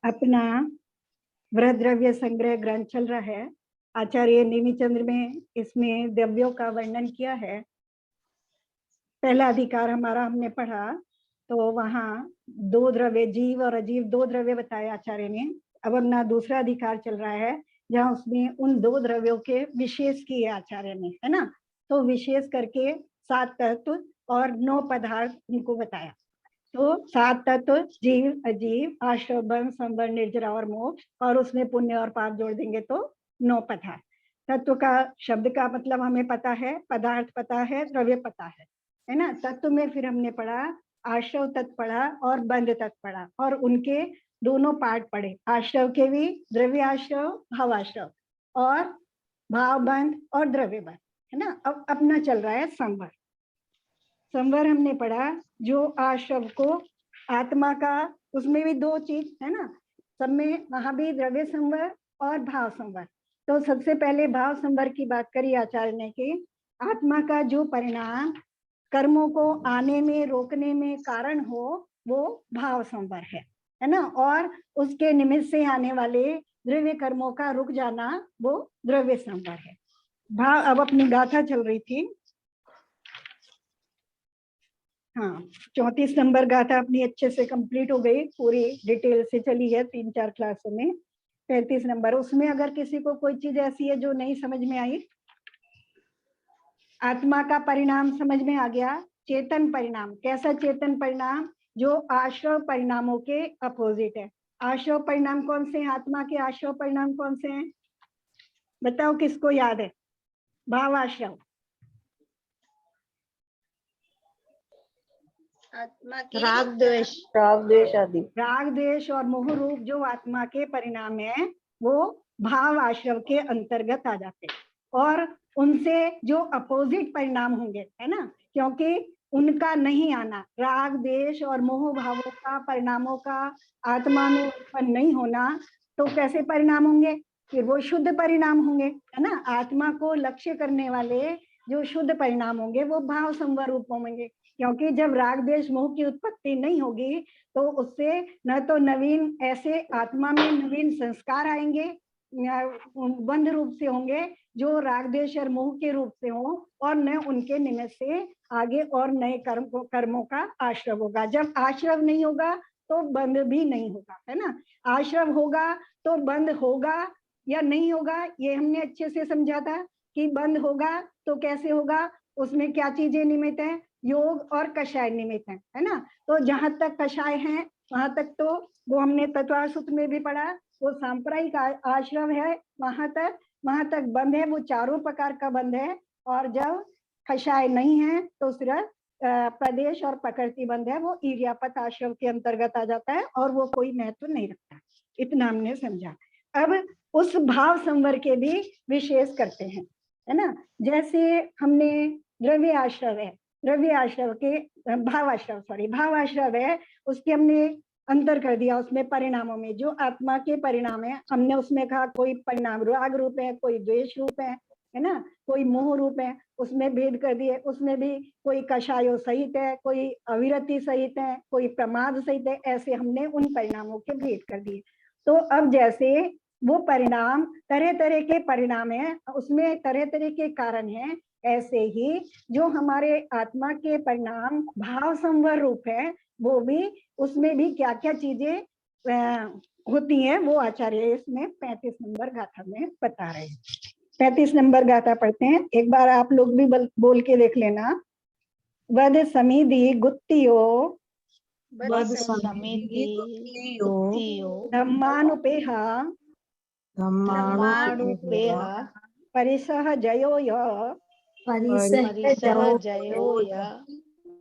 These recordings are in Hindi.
अपना वृहद द्रव्य संग्रह ग्रंथ चल रहा है। आचार्य नेमिचंद्र में इसमें द्रव्यों का वर्णन किया है। पहला अधिकार हमारा हमने पढ़ा तो वहाँ दो द्रव्य, जीव और अजीव दो द्रव्य बताए आचार्य ने। अब अपना दूसरा अधिकार चल रहा है जहाँ उसमें उन दो द्रव्यों के विशेष किए आचार्य ने, है ना। तो विशेष करके 7 तत्व और 9 पदार्थ उनको बताया। तो 7 तत्व जीव, अजीव, आश्रव, बंध, संवर, निर्जरा और मोक्ष, और उसमें पुण्य और पाप जोड़ देंगे तो 9 पदार्थ। तत्व का शब्द का मतलब हमें पता है, पदार्थ पता है, द्रव्य पता है ना। तत्व में फिर हमने पढ़ा आश्रव तत्व पढ़ा और बंध तत्व पढ़ा, और उनके दोनों पार्ट पढ़े, आश्रव के भी, द्रव्य आश्रव, भाव आश्रव, और भाव बंध और द्रव्य बंध, है ना। अब अपना चल रहा है संवर। संवर हमने पढ़ा जो आश्रव को आत्मा का, उसमें भी दो चीज है ना, सब में, वहां भी द्रव्य संवर और भाव संवर। तो सबसे पहले भाव संवर की बात करी आचार्य ने कि आत्मा का जो परिणाम कर्मों को आने में रोकने में कारण हो वो भाव संवर है ना। और उसके निमित्त से आने वाले द्रव्य कर्मों का रुक जाना वो द्रव्य संवर है। भाव, अब अपनी गाथा चल रही थी, हाँ 34 नंबर गाथा अपनी अच्छे से कंप्लीट हो गई, पूरी डिटेल से चली है 3-4 क्लासों में। 35 नंबर, उसमें अगर किसी को कोई चीज ऐसी है जो नहीं समझ में आई, आत्मा का परिणाम समझ में आ गया, चेतन परिणाम, कैसा चेतन परिणाम, जो आश्रव परिणामों के अपोजिट है। आश्रव परिणाम कौन से हैं, आत्मा के आश्रव परिणाम कौन से हैं, बताओ किसको याद है। भाव आश्रव, आत्मा की राग द्वेष आदि। राग द्वेष और मोह रूप जो आत्मा के परिणाम है वो भाव आश्रव के अंतर्गत आ जाते हैं। और उनसे जो अपोजिट परिणाम होंगे, है ना, क्योंकि उनका नहीं आना, राग द्वेष और मोह भावों का, परिणामों का आत्मा में उत्पन्न नहीं होना, तो कैसे परिणाम होंगे, फिर वो शुद्ध परिणाम होंगे, है ना। आत्मा को लक्ष्य करने वाले जो शुद्ध परिणाम होंगे वो भाव संवर रूप होंगे, क्योंकि जब राग द्वेष मोह की उत्पत्ति नहीं होगी तो उससे न तो नवीन, ऐसे आत्मा में नवीन संस्कार आएंगे, बंध रूप से होंगे जो राग द्वेष और मोह के रूप से हो, और न उनके निमित्त से आगे और नए कर्मों का आश्रव होगा। जब आश्रव नहीं होगा तो बंध भी नहीं होगा, है ना। आश्रव होगा तो बंध होगा या नहीं होगा, ये हमने अच्छे से समझा था कि बंध होगा तो कैसे होगा, उसमें क्या चीजें निमित्त है, योग और कषाय निमित्त है ना। तो जहां तक कषाय है वहां तक तो वो हमने तत्वार सूत्र में भी पढ़ा, वो सांप्रदायिक आश्रम है, वहां तक बंध है, वो चारों प्रकार का बंध है। और जब कषाय नहीं है तो सिर्फ प्रदेश और प्रकृति बंध है, वो ईर्यापत आश्रम के अंतर्गत आ जाता है और वो कोई महत्व नहीं रखता। इतना हमने समझा। अब उस भाव संवर के भी विशेष करते हैं, है ना। जैसे हमने द्रव्य आश्रव है, द्रव्य आश्रव के भाव आश्रव है, उसके हमने अंतर कर दिया उसमें परिणामों में। जो आत्मा के परिणाम है हमने उसमें कहा कोई परिणाम राग रूप है, कोई द्वेष रूप है ना, कोई मोह रूप है, उसमें भेद कर दिए। उसमें भी कोई कषायो सहित है, कोई अविरति सहित है, कोई प्रमाद सहित है, ऐसे हमने उन परिणामों के भेद कर दिए। तो अब जैसे वो परिणाम तरह तरह के परिणाम है, उसमें तरह तरह के कारण हैं, ऐसे ही जो हमारे आत्मा के परिणाम भाव संवर रूप है, वो भी, उसमें भी क्या क्या चीजें होती हैं वो आचार्य इसमें 35 नंबर गाथा में बता रहे हैं। 35 नंबर गाथा पढ़ते हैं, एक बार आप लोग भी बोल के देख लेना। वद समिधि गुत्तियो धम्मानुपेहा परिसह जयो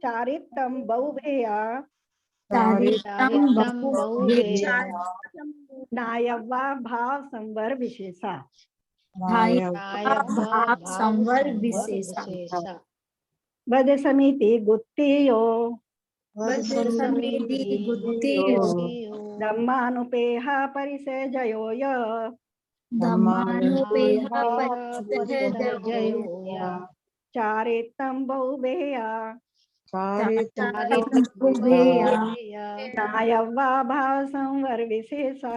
चारित्तम बहुभेया नायवा भाव संवर विशेषा। वद समिति गुत्तियो धम्मानुपेहा परिसह जयो चारित्तम बहुभेया नायव्वा भाव संवर विशेषा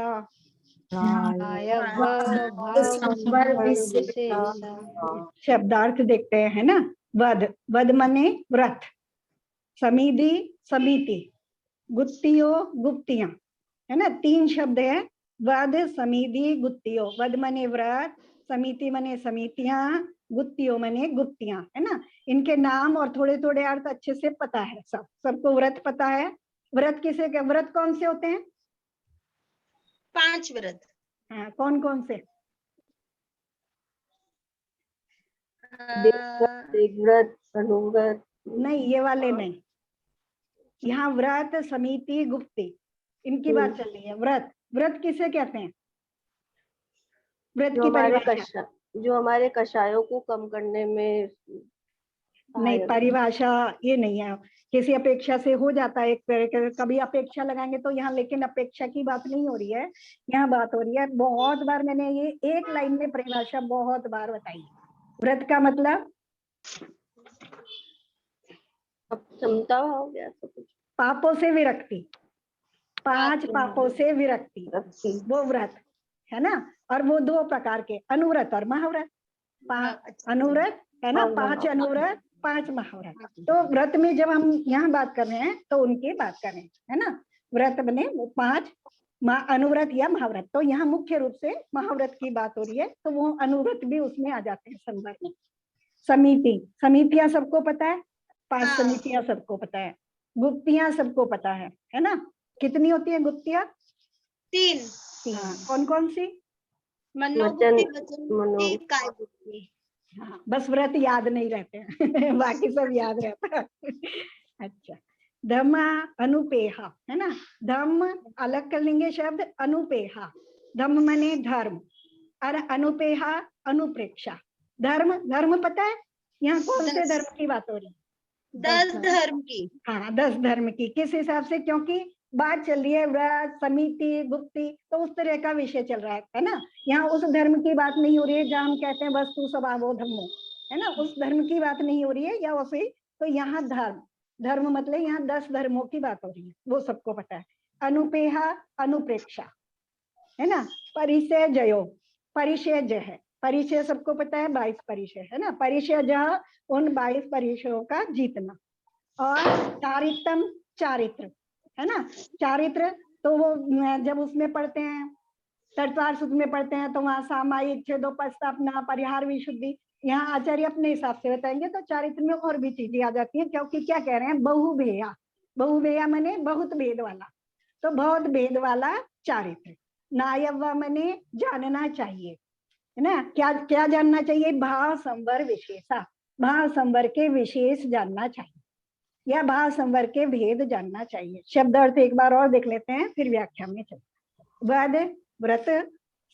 शब्दार्थ देखते हैं, है ना। वध, वध मने व्रत, समिधि समिति, गुत्तियो गुप्तियां, है ना। तीन शब्द है, वध समिधि गुत्तियो। वध मने व्रत, समिति मने समितियां, गुत्तियो मने गुप्तियां, है ना। इनके नाम और थोड़े थोड़े अर्थ अच्छे से पता है, सबको व्रत पता है। व्रत किसे, व्रत कौन से होते हैं? 5 व्रत। हाँ, कौन कौन से? देवव्रत, अनुव्रत। नहीं, ये वाले नहीं। यहाँ व्रत समिति गुप्ति इनकी बात चल रही है। व्रत, व्रत किसे कहते हैं? व्रत की परिभाषा, जो हमारे कषायों को कम करने में नहीं, परिभाषा ये नहीं है। किसी अपेक्षा से हो जाता है, एक कभी अपेक्षा लगाएंगे तो यहाँ, लेकिन अपेक्षा की बात नहीं हो रही है, यहाँ बात हो रही है। बहुत बार मैंने ये एक लाइन में परिभाषा बहुत बार बताई। व्रत का मतलब क्षमता हो गया, सब कुछ। पापों से विरक्ति, 5 पापों से विरक्ति, वो व्रत है ना। और वो 2 प्रकार के, अनुव्रत और महाव्रत। अनुव्रत है ना, 5 अनुव्रत 5 महाव्रत। तो व्रत में जब हम यहाँ बात कर रहे हैं तो उनकी बात कर रहे हैं, है ना। व्रत बने 5 अनुव्रत या महाव्रत। तो यहाँ मुख्य रूप से महाव्रत की बात हो रही है, तो वो अनुव्रत भी उसमें आ जाते हैं संदर्भ में। समिति, समितियां सबको पता है, 5 समितियां सबको पता है। गुप्तियां सबको पता है ना। कितनी होती है गुप्तियां? 3। हाँ, कौन कौन सी? मनोगुप्ति, वचनगुप्ति, कायगुप्ति। हाँ, बस व्रत याद नहीं रहते हैं बाकी सब याद रहता है। अच्छा, धम्म अनुपेहा, है ना। धम्म अलग कर लेंगे शब्द, अनुपेहा। धम्म माने धर्म, और अनुपेहा अनुप्रेक्षा। धर्म, धर्म पता है यहाँ कौन से धर्म की बात हो रही है? 10 धर्म की। हाँ, 10 धर्म की। किस हिसाब से? क्योंकि बात चल रही है व्रत समिति गुप्ति, तो उस तरह का विषय चल रहा है ना। यहाँ उस धर्म की बात नहीं हो रही है जहाँ हम कहते हैं वस्तु स्वभावो धर्मो, है ना। उस धर्म की बात नहीं हो रही है, या वैसे। तो यहाँ धर्म, धर्म मतलब यहाँ 10 धर्मों की बात हो रही है, वो सबको पता है। अनुपेहा अनुप्रेक्षा, है ना। परिचय जयो, परिचय जय है, परिचय सबको पता है, 22 परिचय, है ना। परिचय जय, उन 22 परिचयों का जीतना। और चारित्रम, चारित्र, है ना। चारित्र तो वो जब उसमें पढ़ते हैं, चरचार सूत्र में पढ़ते हैं, तो वहां सामायिक, छेदोपस्थापना, परिहार, विशुद्धि, यहाँ आचार्य अपने हिसाब से बताएंगे। तो चारित्र में और भी चीजें आ जाती हैं, क्योंकि क्या कह रहे हैं? बहुभेया, बहुभेया मने बहुत भेद वाला, तो बहुत भेद वाला चारित्र। नायव्वा मने जानना चाहिए, है ना। क्या क्या जानना चाहिए? भाव संवर विशेषा, भाव संवर के विशेष जानना चाहिए, या भाव संवर के भेद जानना चाहिए। शब्द अर्थ एक बार और देख लेते हैं, फिर व्याख्या में चलते। वध, व्रत,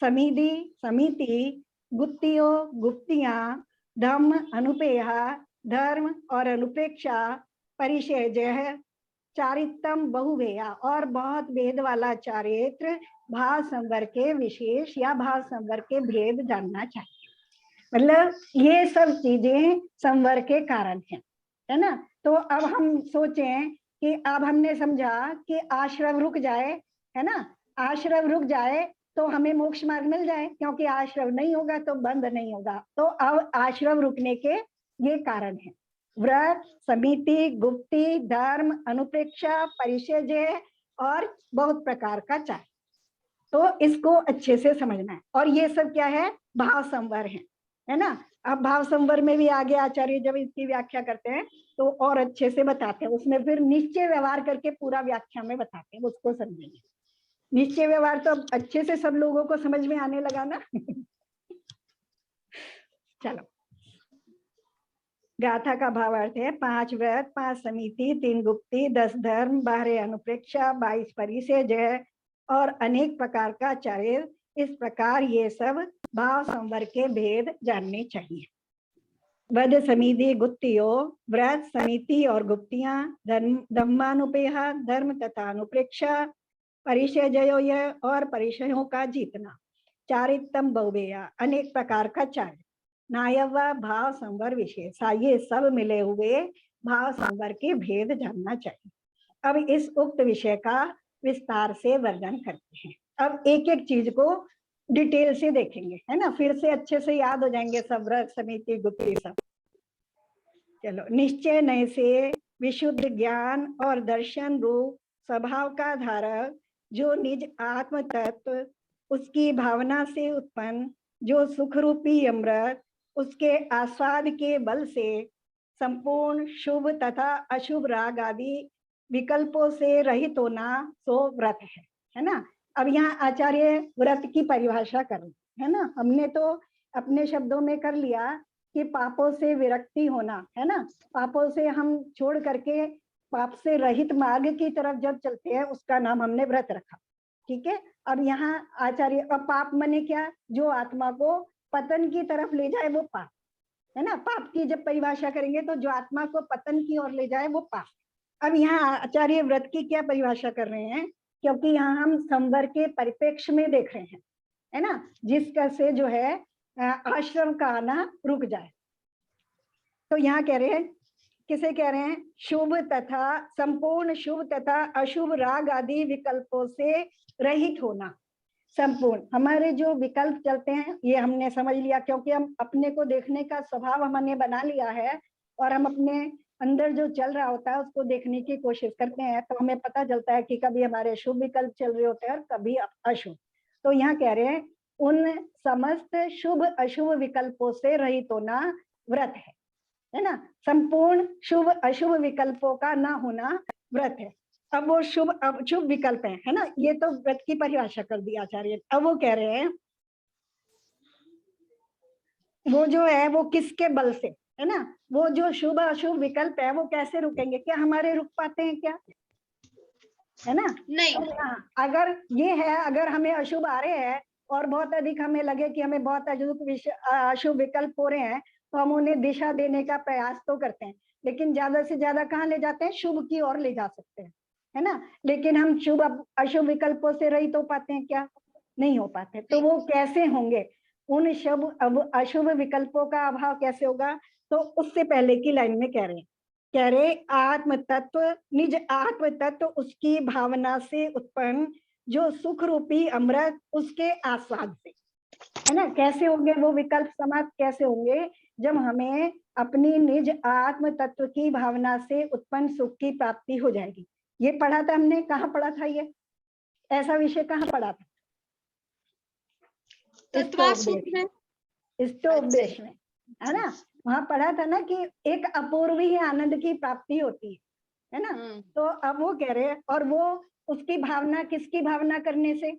समिधि समिति, गुत्तियो गुप्तियां, धम्म अनुपेहा, धर्म और अनुप्रेक्षा, परिचय जय, चारित्रम बहुभेया, और बहुत भेद वाला चारित्र, भाव संवर के विशेष या भाव संवर के भेद जानना चाहिए। मतलब ये सब चीजें संवर के कारण है ना। तो अब हम सोचें कि अब हमने समझा कि आश्रम रुक जाए, है ना। आश्रम रुक जाए तो हमें मोक्ष मार्ग मिल जाए, क्योंकि आश्रम नहीं होगा तो बंध नहीं होगा। तो अब आश्रम रुकने के ये कारण है, व्रत समिति गुप्ति धर्म अनुप्रेक्षा परिचय और बहुत प्रकार का चाय। तो इसको अच्छे से समझना है। और ये सब क्या है? भाव संवर है ना। अब भाव संवर में भी आगे आचार्य जब इसकी व्याख्या करते हैं तो और अच्छे से बताते हैं, उसमें फिर निश्चय व्यवहार करके पूरा व्याख्या में बताते हैं, उसको समझेंगे। निश्चय व्यवहार तो अच्छे से सब लोगों को समझ में आने लगा ना। चलो, गाथा का भावार्थ है 5 व्रत 5 समिति 3 गुप्ति 10 धर्म 12 अनुप्रेक्षा 22 परिचय और अनेक प्रकार का आचार्य। इस प्रकार ये सब भाव संवर के भेद जानने चाहिए। वध समिति गुप्तियों, व्रत समिति और गुप्तियां, धम्मानुपेहा धर्म तथा अनुप्रेक्षा, परिचय जयो और परिचयों का जीतना, चारित्रम बहुवेया अनेक प्रकार का चार्य, नायवा भाव संवर विशेषा, ये सब मिले हुए भाव संवर के भेद जानना चाहिए। अब इस उक्त विषय का विस्तार से वर्णन करते हैं। अब एक एक चीज को डिटेल से देखेंगे, है ना, फिर से अच्छे से याद हो जाएंगे सब, व्रत समिति गुप्ती सब। चलो, निश्चय नय से विशुद्ध ज्ञान और दर्शन रूप स्वभाव का धारक जो निज आत्म तत्व, उसकी भावना से उत्पन्न जो सुख रूपी अमृत, उसके आस्वाद के बल से संपूर्ण शुभ तथा अशुभ राग आदि विकल्पों से रहित होना, सो व्रत है ना। अब यहाँ आचार्य व्रत की परिभाषा कर रहे है ना। हमने तो अपने शब्दों में कर लिया कि पापों से विरक्ति होना, है ना, पापों से हम छोड़ करके पाप से रहित मार्ग की तरफ जब चलते हैं, उसका नाम हमने व्रत रखा। ठीक है। अब यहाँ आचार्य, अब पाप मने क्या, जो आत्मा को पतन की तरफ ले जाए वो पाप, है ना। पाप की जब परिभाषा करेंगे तो जो आत्मा को पतन की ओर ले जाए वो पाप। अब यहाँ आचार्य व्रत की क्या परिभाषा कर रहे हैं, क्योंकि यहाँ हम संवर के परिप्रेक्ष्य में देख रहे हैं, है ना, जिसका से जो है आश्रम का आना रुक जाए। तो यहाँ कह रहे हैं, किसे कह रहे हैं, शुभ तथा संपूर्ण शुभ तथा अशुभ राग आदि विकल्पों से रहित होना। संपूर्ण हमारे जो विकल्प चलते हैं ये हमने समझ लिया, क्योंकि हम अपने को देखने का स्वभाव हमने बना लिया है और हम अपने अंदर जो चल रहा होता है उसको देखने की कोशिश करते हैं, तो हमें पता चलता है कि कभी हमारे शुभ विकल्प चल रहे होते हैं और कभी अशुभ। तो यहाँ कह रहे हैं उन समस्त शुभ अशुभ विकल्पों से रहित होना व्रत है ना। संपूर्ण शुभ अशुभ विकल्पों का ना होना व्रत है। अब वो शुभ अशुभ विकल्प है ना, ये तो व्रत की परिभाषा कर दी आचार्य। अब वो कह रहे हैं वो जो है वो किसके बल से, है ना, वो जो शुभ अशुभ विकल्प है वो कैसे रुकेंगे, क्या हमारे रुक पाते हैं क्या, है ना। नहीं। तो अगर ये है, अगर हमें अशुभ आ रहे हैं और बहुत अधिक हमें लगे कि हमें बहुत अशुभ विकल्प हो रहे हैं, तो हम उन्हें दिशा देने का प्रयास तो करते हैं, लेकिन ज्यादा से ज्यादा कहाँ ले जाते हैं, शुभ की ओर ले जा सकते हैं, है ना। लेकिन हम शुभ अशुभ विकल्पों से रहित हो पाते हैं क्या, नहीं हो पाते। तो वो कैसे होंगे, उन शुभ अशुभ विकल्पों का अभाव कैसे होगा, तो उससे पहले की लाइन में कह रहे आत्म तत्व, निज आत्म तत्व उसकी भावना से उत्पन्न जो सुख रूपी अमृत, उसके आस्वाद से, है ना। कैसे होंगे वो विकल्प समाप्त, कैसे होंगे, जब हमें अपनी निज आत्म तत्व की भावना से उत्पन्न सुख की प्राप्ति हो जाएगी। ये पढ़ा था हमने, कहाँ पढ़ा था ये, ऐसा विषय कहाँ पढ़ा था, इष्टोपदेश में, है ना। वहां पढ़ा था ना कि एक अपूर्वी आनंद की प्राप्ति होती है ना। तो अब वो कह रहे हैं, और वो उसकी भावना किसकी भावना करने से,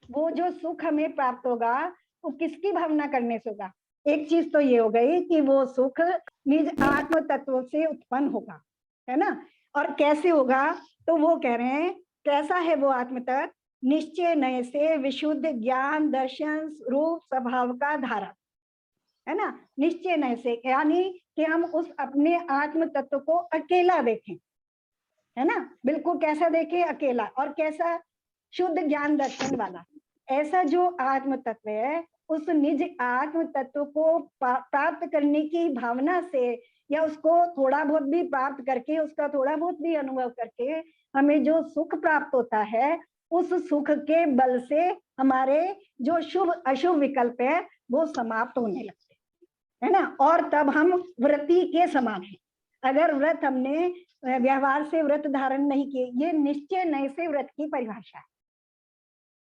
वो जो सुख हमें प्राप्त होगा वो किसकी भावना करने से होगा। एक चीज तो ये हो गई कि वो सुख निज आत्म तत्व से उत्पन्न होगा, है ना। और कैसे होगा, तो वो कह रहे हैं कैसा है वो आत्म तत्व, निश्चय नय से विशुद्ध ज्ञान दर्शन रूप स्वभाव का धारक, है ना। निश्चय नय से यानी कि हम उस अपने आत्म तत्व को अकेला देखें, है ना, बिल्कुल कैसा देखें, अकेला, और कैसा, शुद्ध ज्ञान दर्शन वाला। ऐसा जो आत्म तत्व है उस निज आत्म तत्व को प्राप्त करने की भावना से, या उसको थोड़ा बहुत भी प्राप्त करके, उसका थोड़ा बहुत भी अनुभव करके हमें जो सुख प्राप्त होता है, उस सुख के बल से हमारे जो शुभ अशुभ विकल्प है वो समाप्त होने लगते, है ना। और तब हम व्रती के समान हैं। अगर व्रत हमने व्यवहार से व्रत धारण नहीं किए, ये निश्चय नय से व्रत की परिभाषा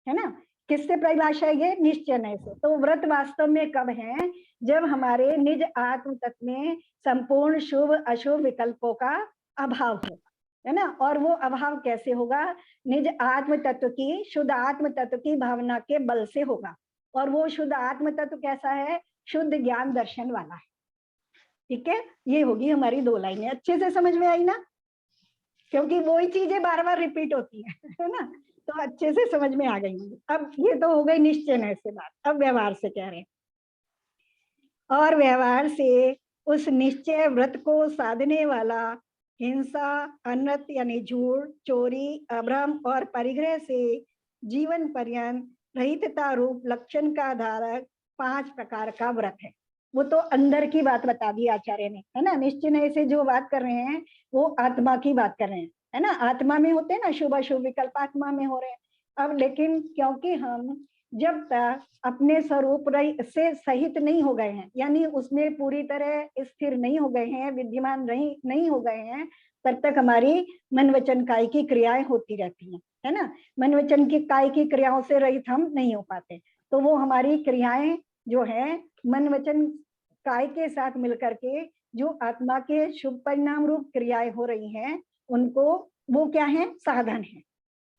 है ना। किससे परिभाषा है ये, निश्चय नय से। तो व्रत वास्तव में कब है, जब हमारे निज आत्म तत्व में संपूर्ण शुभ अशुभ विकल्पों का अभाव होगा, है ना। और वो अभाव कैसे होगा, निज आत्म तत्व की, शुद्ध आत्म तत्व की भावना के बल से होगा। और वो शुद्ध आत्म तत्व कैसा है, शुद्ध ज्ञान दर्शन वाला है। ठीक है, ये होगी हमारी दो लाइनें। अच्छे से समझ में आई ना, क्योंकि वही चीजें बार बार रिपीट होती है ना, तो अच्छे से समझ में आ गई। अब ये तो हो गई निश्चय नय से बात। अब व्यवहार से कह रहे हैं, और व्यवहार से उस निश्चय व्रत को साधने वाला हिंसा, अनर्थ यानी झूठ, चोरी, अभ्रम और परिग्रह से जीवन पर्यंत रहितता रूप लक्षण का धारक 5 प्रकार का व्रत है। वो तो अंदर की बात बता दी आचार्य ने, है ना। निश्चय से जो बात कर रहे हैं वो आत्मा की बात कर रहे हैं, है ना। आत्मा में होते हैं ना, शुभ अशुभ विकल्प आत्मा में हो रहे हैं। अब लेकिन क्योंकि हम जब तक अपने स्वरूप से सहित नहीं हो गए हैं, यानी उसमें पूरी तरह स्थिर नहीं हो गए हैं, विद्यमान नहीं हो गए हैं, तब तक हमारी मन वचन काय की क्रियाएं होती रहती हैं, है ना। मन वचन की काय की क्रियाओं से रहित हम नहीं हो पाते। तो वो हमारी क्रियाएं जो है मन वचन काय के साथ मिलकर के जो आत्मा के शुभ परिणाम रूप क्रियाएं हो रही हैं, उनको वो क्या है, साधन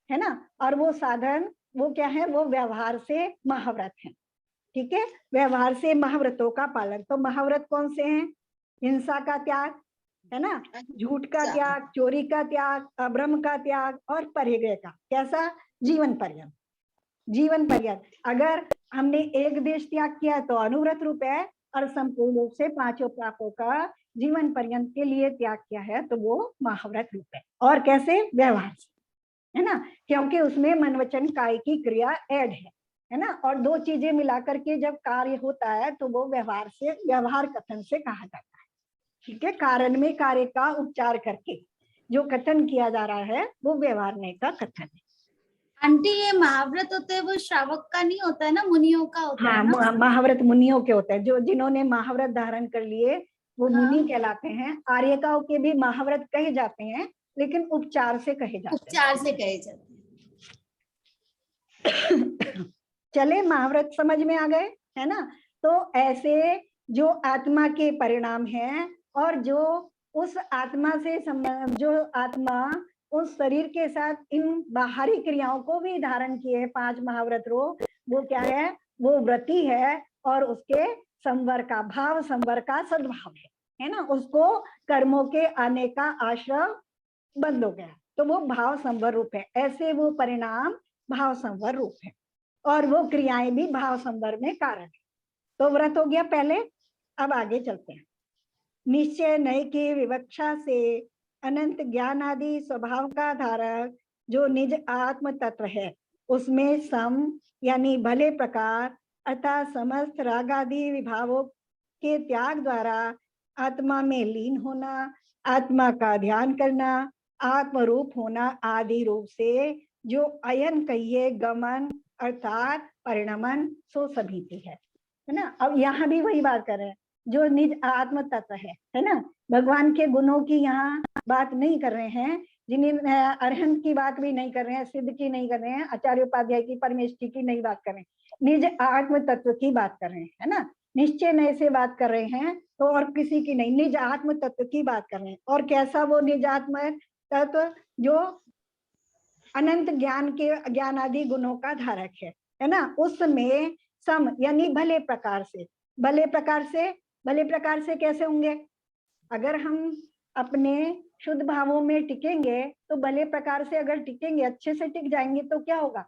है ना। और वो साधन वो क्या है, वो व्यवहार से महाव्रत है, ठीक है। व्यवहार से महाव्रतों का पालन। तो महाव्रत कौन से हैं? हिंसा का त्याग, है ना, झूठ का त्याग, चोरी का त्याग, अभ्रम का त्याग और परिग्रह का। कैसा? जीवन पर्यंत। जीवन पर्यंत अगर हमने एक देश त्याग किया तो अनुव्रत रूप है, और संपूर्ण रूप से पांचों पापों का जीवन पर्यंत के लिए त्याग किया है तो वो महाव्रत रूप है। और कैसे? व्यवहार से, है ना, क्योंकि उसमें मन वचन काय की क्रिया ऐड है ना। और दो चीजें मिलाकर के जब कार्य होता है तो वो व्यवहार से, व्यवहार कथन से कहा जाता है, ठीक है। कारण में कार्य का उपचार करके जो कथन किया जा रहा है वो व्यवहारने का कथन है। आंटी ये महाव्रत होते हैं वो श्रावक का नहीं होता है ना, मुनियों का होता है ना? महाव्रत मुनियों के होते हैं, जो जिन्होंने महाव्रत धारण कर लिए वो मुनि कहलाते हैं। आर्यकाओं के भी महाव्रत कहे जाते हैं, लेकिन उपचार से कहे जाते हैं। उपचार से कहे जाते हैं। चले, महाव्रत समझ में आ गए, है ना। तो ऐसे जो आत्मा के परिणाम हैं और जो उस आत्मा से जो आत्मा उस शरीर के साथ इन बाहरी क्रियाओं को भी धारण किए 5 महाव्रत रूप, वो क्या है? वो व्रती है और उसके संवर का भाव, संवर का सद्भाव है ना। उसको कर्मों के आने का आश्रय बंद हो गया तो वो भाव संवर रूप है। ऐसे वो परिणाम भाव संवर रूप है और वो क्रियाएं भी भाव संवर में कारण है। तो व्रत हो गया पहले। अब आगे चलते हैं। निश्चय नय की विवक्षा से अनंत ज्ञान आदि स्वभाव का धारक जो निज आत्म तत्व है, उसमें सम यानी भले प्रकार अर्थात समस्त राग आदि विभावों के त्याग द्वारा आत्मा में लीन होना, आत्मा का ध्यान करना, आत्म रूप होना आदि रूप से जो अयन कहिए गमन अर्थात परिणमन सो समीति है ना। अब यहाँ भी वही बात कर रहे हैं, जो निज आत्म तत्व है ना। भगवान के गुणों की यहाँ बात नहीं कर रहे हैं, जिन्हें अरहंत की बात भी नहीं कर रहे हैं, सिद्ध की नहीं कर रहे हैं, आचार्य उपाध्याय की, परमेष्टि की नहीं बात कर रहे हैं, निज आत्म तत्व की बात कर रहे हैं, है ना। निश्चय नय से बात कर रहे हैं तो और किसी की नहीं, निज आत्म तत्व की बात कर रहे हैं। और कैसा वो निज आत्म तत्व? जो अनंत ज्ञान के, ज्ञान आदि गुणों का धारक है ना। उसमें सम यानी भले प्रकार से। भले प्रकार से, भले प्रकार से कैसे होंगे? अगर हम अपने शुद्ध भावों में टिकेंगे तो भले प्रकार से अगर टिकेंगे, अच्छे से टिक जाएंगे तो क्या होगा?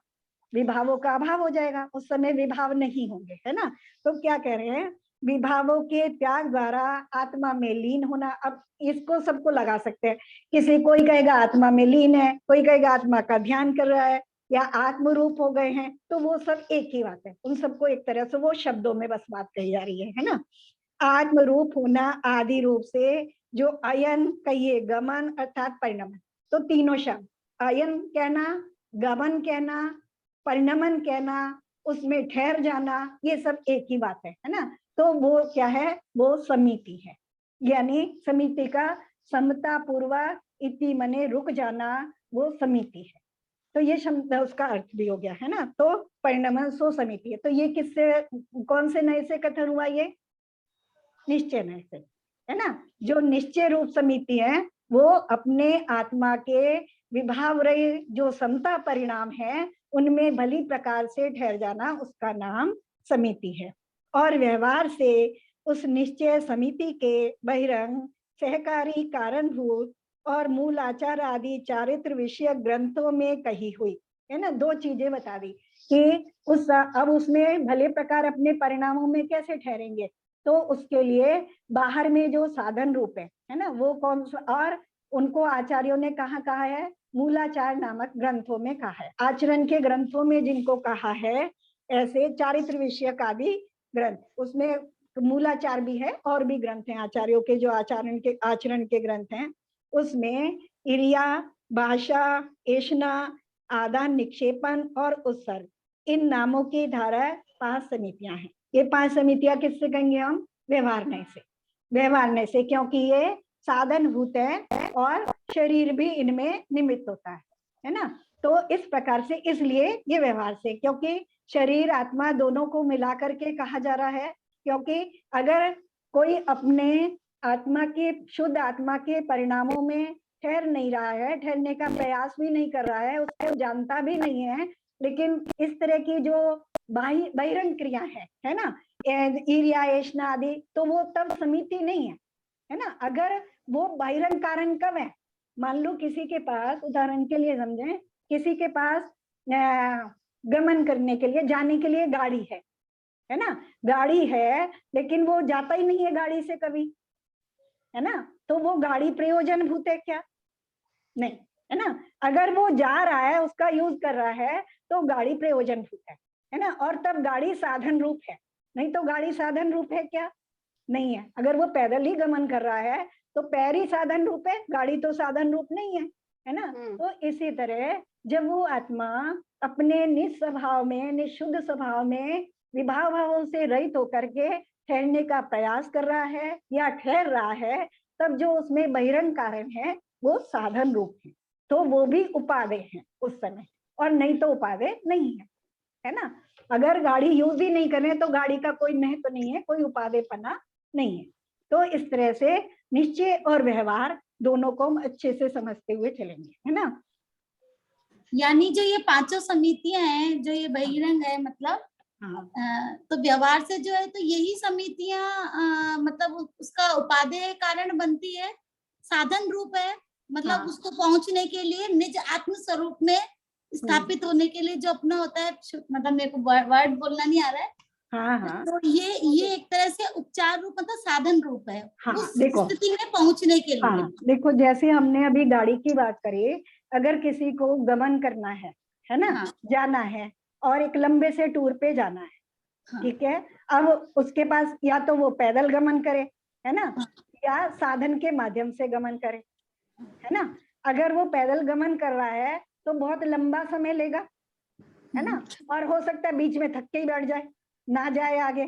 विभावों का अभाव हो जाएगा, उस समय विभाव नहीं होंगे, है ना। तो क्या कह रहे हैं? विभावों के त्याग द्वारा आत्मा में लीन होना। अब इसको सबको लगा सकते हैं, किसी कोई कहेगा आत्मा में लीन है, कोई कहेगा आत्मा का ध्यान कर रहा है या आत्म रूप हो गए हैं, तो वो सब एक ही बात है। उन सबको एक तरह से वो शब्दों में बस बात कही जा रही है ना। आत्म रूप होना आदि रूप से जो अयन कहिए गमन अर्थात परिणमन। तो तीनों शब्द, अयन कहना, गमन कहना, परिणमन कहना, उसमें ठहर जाना, ये सब एक ही बात है ना। तो वो क्या है? वो समिति है, यानी समिति का समता पूर्वक इति मने रुक जाना, वो समिति है। तो ये शब्द उसका अर्थ भी हो गया है ना। तो परिणमन सो समिति है। तो ये किससे, कौन से नए से कथन हुआ? ये निश्चय नय से, है ना। जो निश्चय रूप समिति है वो अपने आत्मा के विभाव रही जो समता परिणाम है उनमें भली प्रकार से ठहर जाना, उसका नाम समिति है। और व्यवहार से उस निश्चय समिति के बहिरंग सहकारी कारणभूत और मूल आचार आदि चारित्र विषय ग्रंथों में कही हुई, है ना। दो चीजें बता दी कि उस अब उसमें भले प्रकार अपने परिणामों में कैसे ठहरेंगे, तो उसके लिए बाहर में जो साधन रूप है ना, वो कौन सा, और उनको आचार्यों ने कहा है? मूलाचार नामक ग्रंथों में कहा है। आचरण के ग्रंथों में जिनको कहा है, ऐसे चारित्र विषयक आदि ग्रंथ, उसमें मूलाचार भी है और भी ग्रंथ हैं आचार्यों के, जो आचरण के ग्रंथ हैं, उसमें इरिया, भाषा, एषणा, आदान निक्षेपण और उत्सर्ग, इन नामों की धारा 5 समितियां हैं। ये 5 समितियां किससे कहेंगे हम? व्यवहारण्य से। व्यवहारण्य से, क्योंकि ये साधनभूत है और शरीर भी इनमें निमित्त होता है ना। तो इस प्रकार से, इसलिए ये व्यवहार से, क्योंकि शरीर आत्मा दोनों को मिलाकर के कहा जा रहा है। क्योंकि अगर कोई अपने आत्मा के, शुद्ध आत्मा के परिणामों में ठहर नहीं रहा है, ठहरने का प्रयास भी नहीं कर रहा है, उसको जानता भी नहीं है, लेकिन इस तरह की जो बहिरंग क्रिया है ना, ईर्ष्या, एषणा आदि, तो वो तब समिति नहीं है ना। अगर वो बहिरंग कारण कब है? मान लो किसी के पास, उदाहरण के लिए समझें, किसी के पास गमन करने के लिए, जाने के लिए गाड़ी है ना, गाड़ी है, लेकिन वो जाता ही नहीं है गाड़ी से कभी, है ना, तो वो गाड़ी प्रयोजन भूत है क्या? नहीं, है ना। अगर वो जा रहा है, उसका यूज कर रहा है, तो गाड़ी प्रयोजन भूत है ना, और तब गाड़ी साधन रूप है। नहीं तो गाड़ी साधन रूप है क्या? नहीं है। अगर वो पैदल ही गमन कर रहा है तो पैर ही साधन रूप है, गाड़ी तो साधन रूप नहीं है ना। तो इसी तरह जब वो आत्मा अपने निस्वभाव में, निशुद्ध स्वभाव में, विभाव भावों से रहित होकर के ठहरने का प्रयास कर रहा है या ठहर रहा है, तब जो उसमें बहिरंग कारण है वो साधन रूप है, तो वो भी उपादेय है उस समय, और नहीं तो उपादेय नहीं है ना। अगर गाड़ी यूज ही नहीं करें तो गाड़ी का कोई महत्व नहीं है, कोई उपादेयपना नहीं है। तो इस तरह से निश्चय और व्यवहार दोनों को हम अच्छे से समझते हुए चलेंगे, है ना। यानी जो ये 5 समितियां हैं, जो ये बहिरंग है, मतलब तो व्यवहार से जो है, तो यही समितियां मतलब उसका उपादेय कारण बनती है, साधन रूप है, मतलब उसको पहुंचने के लिए, निज आत्म स्वरूप में स्थापित होने के लिए जो अपना होता है, मतलब मेरे को वर्ड बोलना नहीं आ रहा है। तो ये एक तरह से उपचार रूप, मतलब साधन रूप है उस स्थिति में पहुंचने के लिए। देखो, जैसे हमने अभी गाड़ी की बात करी, अगर किसी को गमन करना है ना, जाना है, और एक लंबे से टूर पे जाना है, ठीक है। अब उसके पास या तो वो पैदल गमन करे, है ना, या साधन के माध्यम से गमन करे, है ना। अगर वो पैदल गमन कर रहा है तो बहुत लंबा समय लेगा, है ना, और हो सकता है बीच में थक के ही बैठ जाए, ना जाए आगे।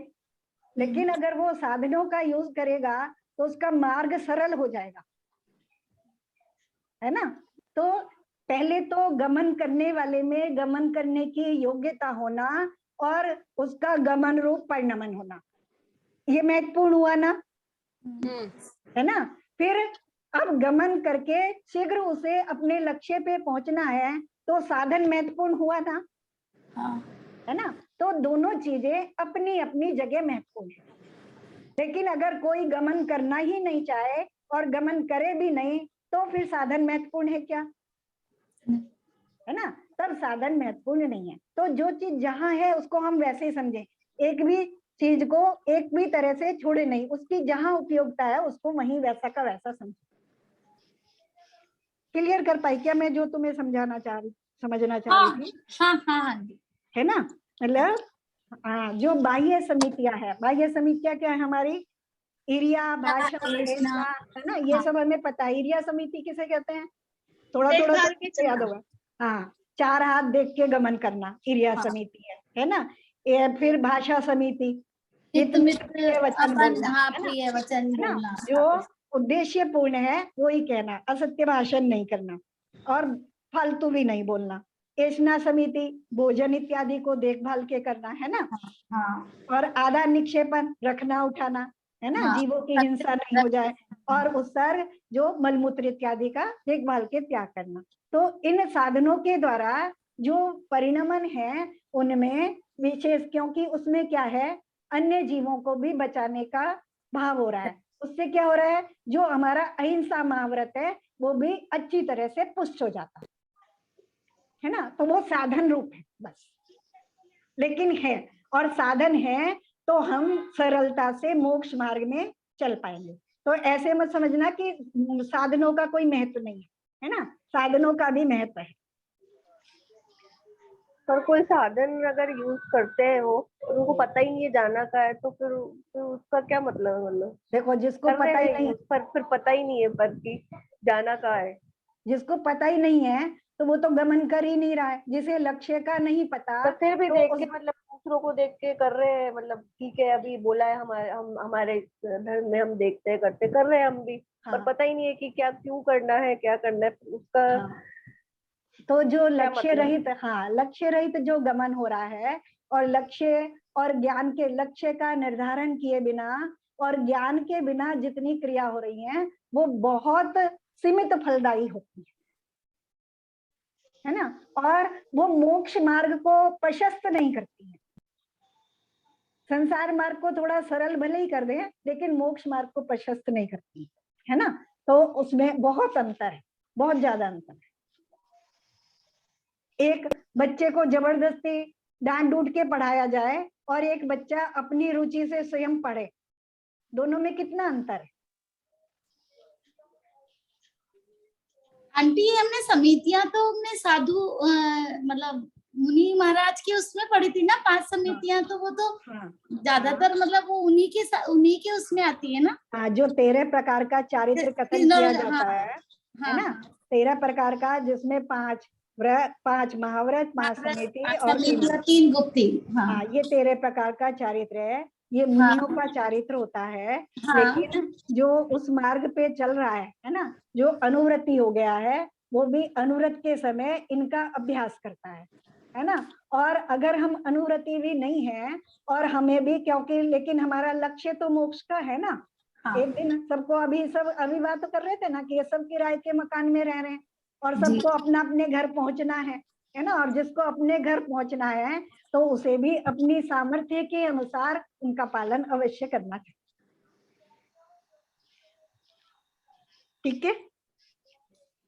लेकिन अगर वो साधनों का यूज करेगा तो उसका मार्ग सरल हो जाएगा, है ना। तो पहले तो गमन करने वाले में गमन करने की योग्यता होना और उसका गमन रूप परिणमन होना, ये महत्वपूर्ण हुआ ना, है ना। फिर अब गमन करके शीघ्र उसे अपने लक्ष्य पे पहुंचना है, तो साधन महत्वपूर्ण हुआ ना, है ना। तो दोनों चीजें अपनी अपनी जगह महत्वपूर्ण है। लेकिन अगर कोई गमन करना ही नहीं चाहे और गमन करे भी नहीं, तो फिर साधन महत्वपूर्ण है क्या? है ना, तब साधन महत्वपूर्ण नहीं है। तो जो चीज जहां है उसको हम वैसे ही समझे, एक भी चीज को एक भी तरह से छोड़े नहीं, उसकी जहां उपयोगिता है उसको वहीं वैसा का वैसा समझे। क्लियर कर पाई क्या मैं जो तुम्हें समझना चाह रही थी? हाँ, है ना। मतलब जो बाह्य समितियां है, बाह्य समितियां क्या है हमारी? इरिया, भाषा, एषणा, है ना, ये सब हमें पता है। इरिया समिति किसे कहते हैं? थोड़ा तो याद होगा। हाँ, 4 हाथ देख के गमन करना इरिया समिति है ना। फिर भाषा समिति, वचन बोलना, जो उद्देश्य पूर्ण है वो ही कहना, असत्य भाषण नहीं करना और फालतू भी नहीं बोलना। एषणा समिति, भोजन इत्यादि को देखभाल के करना, है ना। और आदान निक्षेपण, रखना उठाना, है ना, जीवों की हिंसा नहीं हो जाए। और उत्सर्ग, जो मलमूत्र इत्यादि का देखभाल के त्याग करना। तो इन साधनों के द्वारा जो परिणमन है उनमें विशेष, क्योंकि उसमें क्या है, अन्य जीवों को भी बचाने का भाव हो रहा है। उससे क्या हो रहा है, जो हमारा अहिंसा महाव्रत है वो भी अच्छी तरह से पुष्ट हो जाता है ना। तो वो साधन रूप है बस, लेकिन है, और साधन है तो हम सरलता से मोक्ष मार्ग में चल पाएंगे। तो ऐसे मत समझना कि साधनों का कोई महत्व नहीं है ना, साधनों का भी महत्व है। पर कोई साधन अगर यूज करते हैं वो और उनको पता ही नहीं है जाना का है, तो फिर उसका क्या मतलब है? मतलब देखो, जिसको कर पता रहे ही हैं नहीं, यूज, पर फिर पता ही नहीं है पर कि जाना का है। जिसको पता ही नहीं है तो वो तो गमन कर ही नहीं रहा है। जिसे लक्ष्य का नहीं पता पर फिर भी तो देख के मतलब दूसरों को देख के कर रहे हैं, मतलब ठीक है अभी बोला है हमारे धर्म में हम देखते हैं करते कर रहे हैं हम भी, पर हाँ, पता ही नहीं है कि क्या क्यों करना है, क्या करना है उसका हाँ, तो जो क्या लक्ष्य मतलब। रहित, हाँ, लक्ष्य रहित जो गमन हो रहा है, और लक्ष्य और ज्ञान के, लक्ष्य का निर्धारण किए बिना और ज्ञान के बिना जितनी क्रिया हो रही है वो बहुत सीमित फलदायी होती है ना, और वो मोक्ष मार्ग को प्रशस्त नहीं करती है। संसार मार्ग को थोड़ा सरल भले ही कर दें, लेकिन मोक्ष मार्ग को प्रशस्त नहीं करती है ना। तो उसमें बहुत अंतर है, बहुत ज्यादा अंतर है। एक बच्चे को जबरदस्ती डांट डूट के पढ़ाया जाए और एक बच्चा अपनी रुचि से स्वयं पढ़े, दोनों में कितना अंतर है। आंटी हमने समितियां तो हमने साधु मतलब मुनि महाराज के उसमें पढ़ी थी ना 5 समितियां, तो वो तो हाँ, ज्यादातर मतलब वो उन्हीं के उसमें आती है ना। हाँ, जो 13 प्रकार का चारित्र कथन किया जाता है ना, 13 प्रकार का, जिसमें 5 व्रत, 5 महाव्रत, 5 समिति और 3 गुप्ती। हाँ, ये 13 प्रकार का चारित्र है। ये मुनियों का चारित्र होता है। लेकिन जो उस मार्ग पे चल रहा है ना, जो अनुवृत्ति हो गया है, वो भी अनुव्रत के समय इनका अभ्यास करता है ना। और अगर हम अनुव्रति भी नहीं है और हमें भी, क्योंकि लेकिन हमारा लक्ष्य तो मोक्ष का है ना। एक दिन सबको, अभी बात तो कर रहे थे ना कि ये सब किराए के मकान में रह रहे हैं और सबको अपना अपने घर पहुंचना है ना। और जिसको अपने घर पहुंचना है तो उसे भी अपनी सामर्थ्य के अनुसार उनका पालन अवश्य करना चाहिए। ठीक है,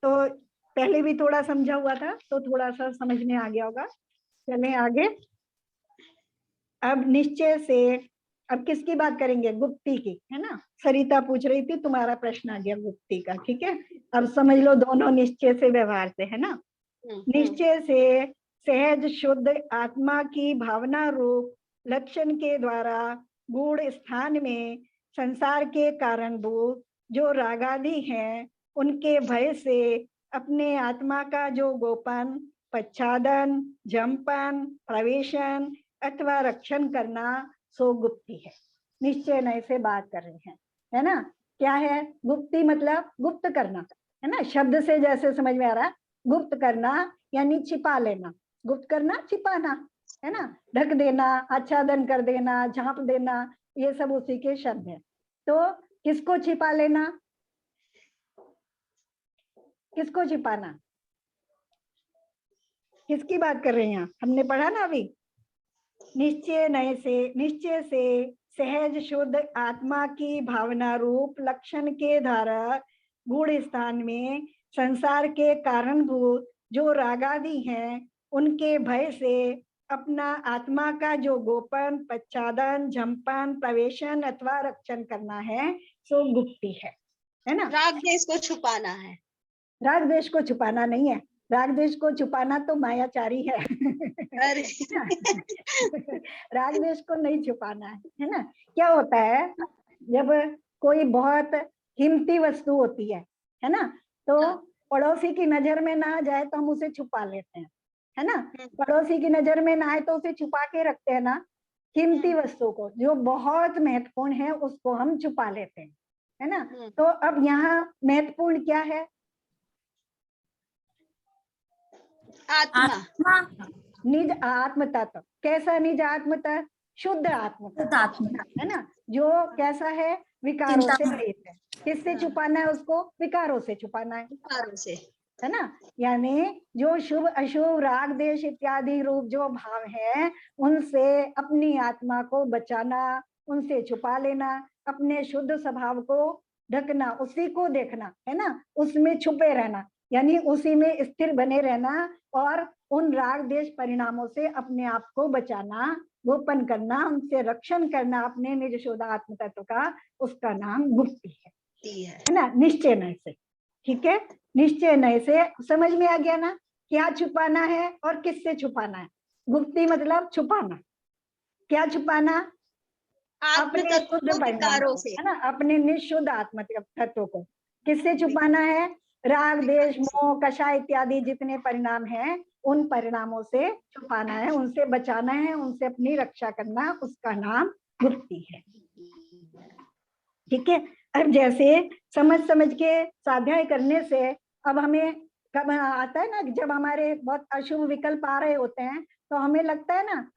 तो पहले भी थोड़ा समझा हुआ था तो थोड़ा सा समझ में आ गया होगा। चलें आगे। अब निश्चय से, अब किसकी बात करेंगे? गुप्ती की, है ना। सरिता पूछ रही थी, तुम्हारा प्रश्न आ गया गुप्ती का। ठीक है, अब समझ लो दोनों निश्चय से व्यवहार से, है ना। निश्चय से सहज शुद्ध आत्मा की भावना रूप लक्षण के द्वारा गूढ़ स्थान में संसार के कारणभूत जो रागादि हैं, उनके भय से अपने आत्मा का जो गोपन, पच्छादन, जंपन, प्रवेशन अथवा रक्षण करना, सो गुप्ती है। निश्चय नय से बात कर रहे हैं, है ना। क्या है गुप्ती? मतलब गुप्त करना, है ना। शब्द से जैसे समझ में आ रहा, गुप्त करना यानी छिपा लेना। गुप्त करना, छिपाना, है ना। ढक देना, आच्छादन कर देना, झांप देना, ये सब उसी के शब्द है। तो किसको छिपा लेना? किसको छिपाना? किसकी बात कर रहे हैं? हमने पढ़ा ना अभी, निश्चय से सहज शुद्ध आत्मा की भावना रूप लक्षण के द्वारा गूढ़ स्थान में संसार के कारणभूत जो रागादि हैं, उनके भय से अपना आत्मा का जो गोपन, पच्छादन, झंपन, प्रवेशन अथवा रक्षण करना है, सो गुप्ती है ना। राग देश को छुपाना है। राग देश को छुपाना नहीं है। राग देश को छुपाना तो मायाचारी है। अरे राग देश को नहीं छुपाना है ना। क्या होता है, जब कोई बहुत कीमती वस्तु होती है ना, तो पड़ोसी की नजर में ना जाए तो हम उसे छुपा लेते हैं, है ना। पड़ोसी की नजर में ना आए तो उसे छुपा के रखते हैं ना। कीमती वस्तु को, जो बहुत महत्वपूर्ण है, उसको हम छुपा लेते हैं, है ना। तो अब यहाँ महत्वपूर्ण क्या है? आत्मा। निज आत्म तत्व। कैसा निज आत्म तत्व? शुद्ध आत्म तत्व, है ना। जो कैसा है? विकारों से रहित है। किससे छुपाना है उसको? विकारों से छुपाना है, विकारों से, है ना। यानी जो शुभ अशुभ राग देश इत्यादि रूप जो भाव है, उनसे अपनी आत्मा को बचाना, उनसे छुपा लेना, अपने शुद्ध स्वभाव को ढकना, उसी को देखना, है ना। उसमें छुपे रहना, यानी उसी में स्थिर बने रहना और उन राग देश परिणामों से अपने आप को बचाना, गोपन करना, उनसे रक्षण करना अपने निज शुद्ध आत्म तत्व का, उसका नाम गुप्ती है ना। निश्चय नय से, ठीक है। निश्चय नय से समझ में आ गया ना, क्या छुपाना है और किससे छुपाना है। गुप्ती मतलब छुपाना। क्या छुपाना? आत्म अपने तत्व शुद्ध को परिणाम विकारों को, से। है ना, अपने निःशुद्ध आत्म तत्व को किससे छुपाना है? राग, देश, मोह, कषाय इत्यादि जितने परिणाम हैं उन परिणामों से छुपाना है, उनसे बचाना है, उनसे अपनी रक्षा करना, उसका नाम गुप्ती है। ठीक है। अब जैसे समझ समझ के स्वाध्याय करने से अब हमें कब आता है ना, जब हमारे बहुत अशुभ विकल्प आ रहे होते हैं तो हमें लगता है ना,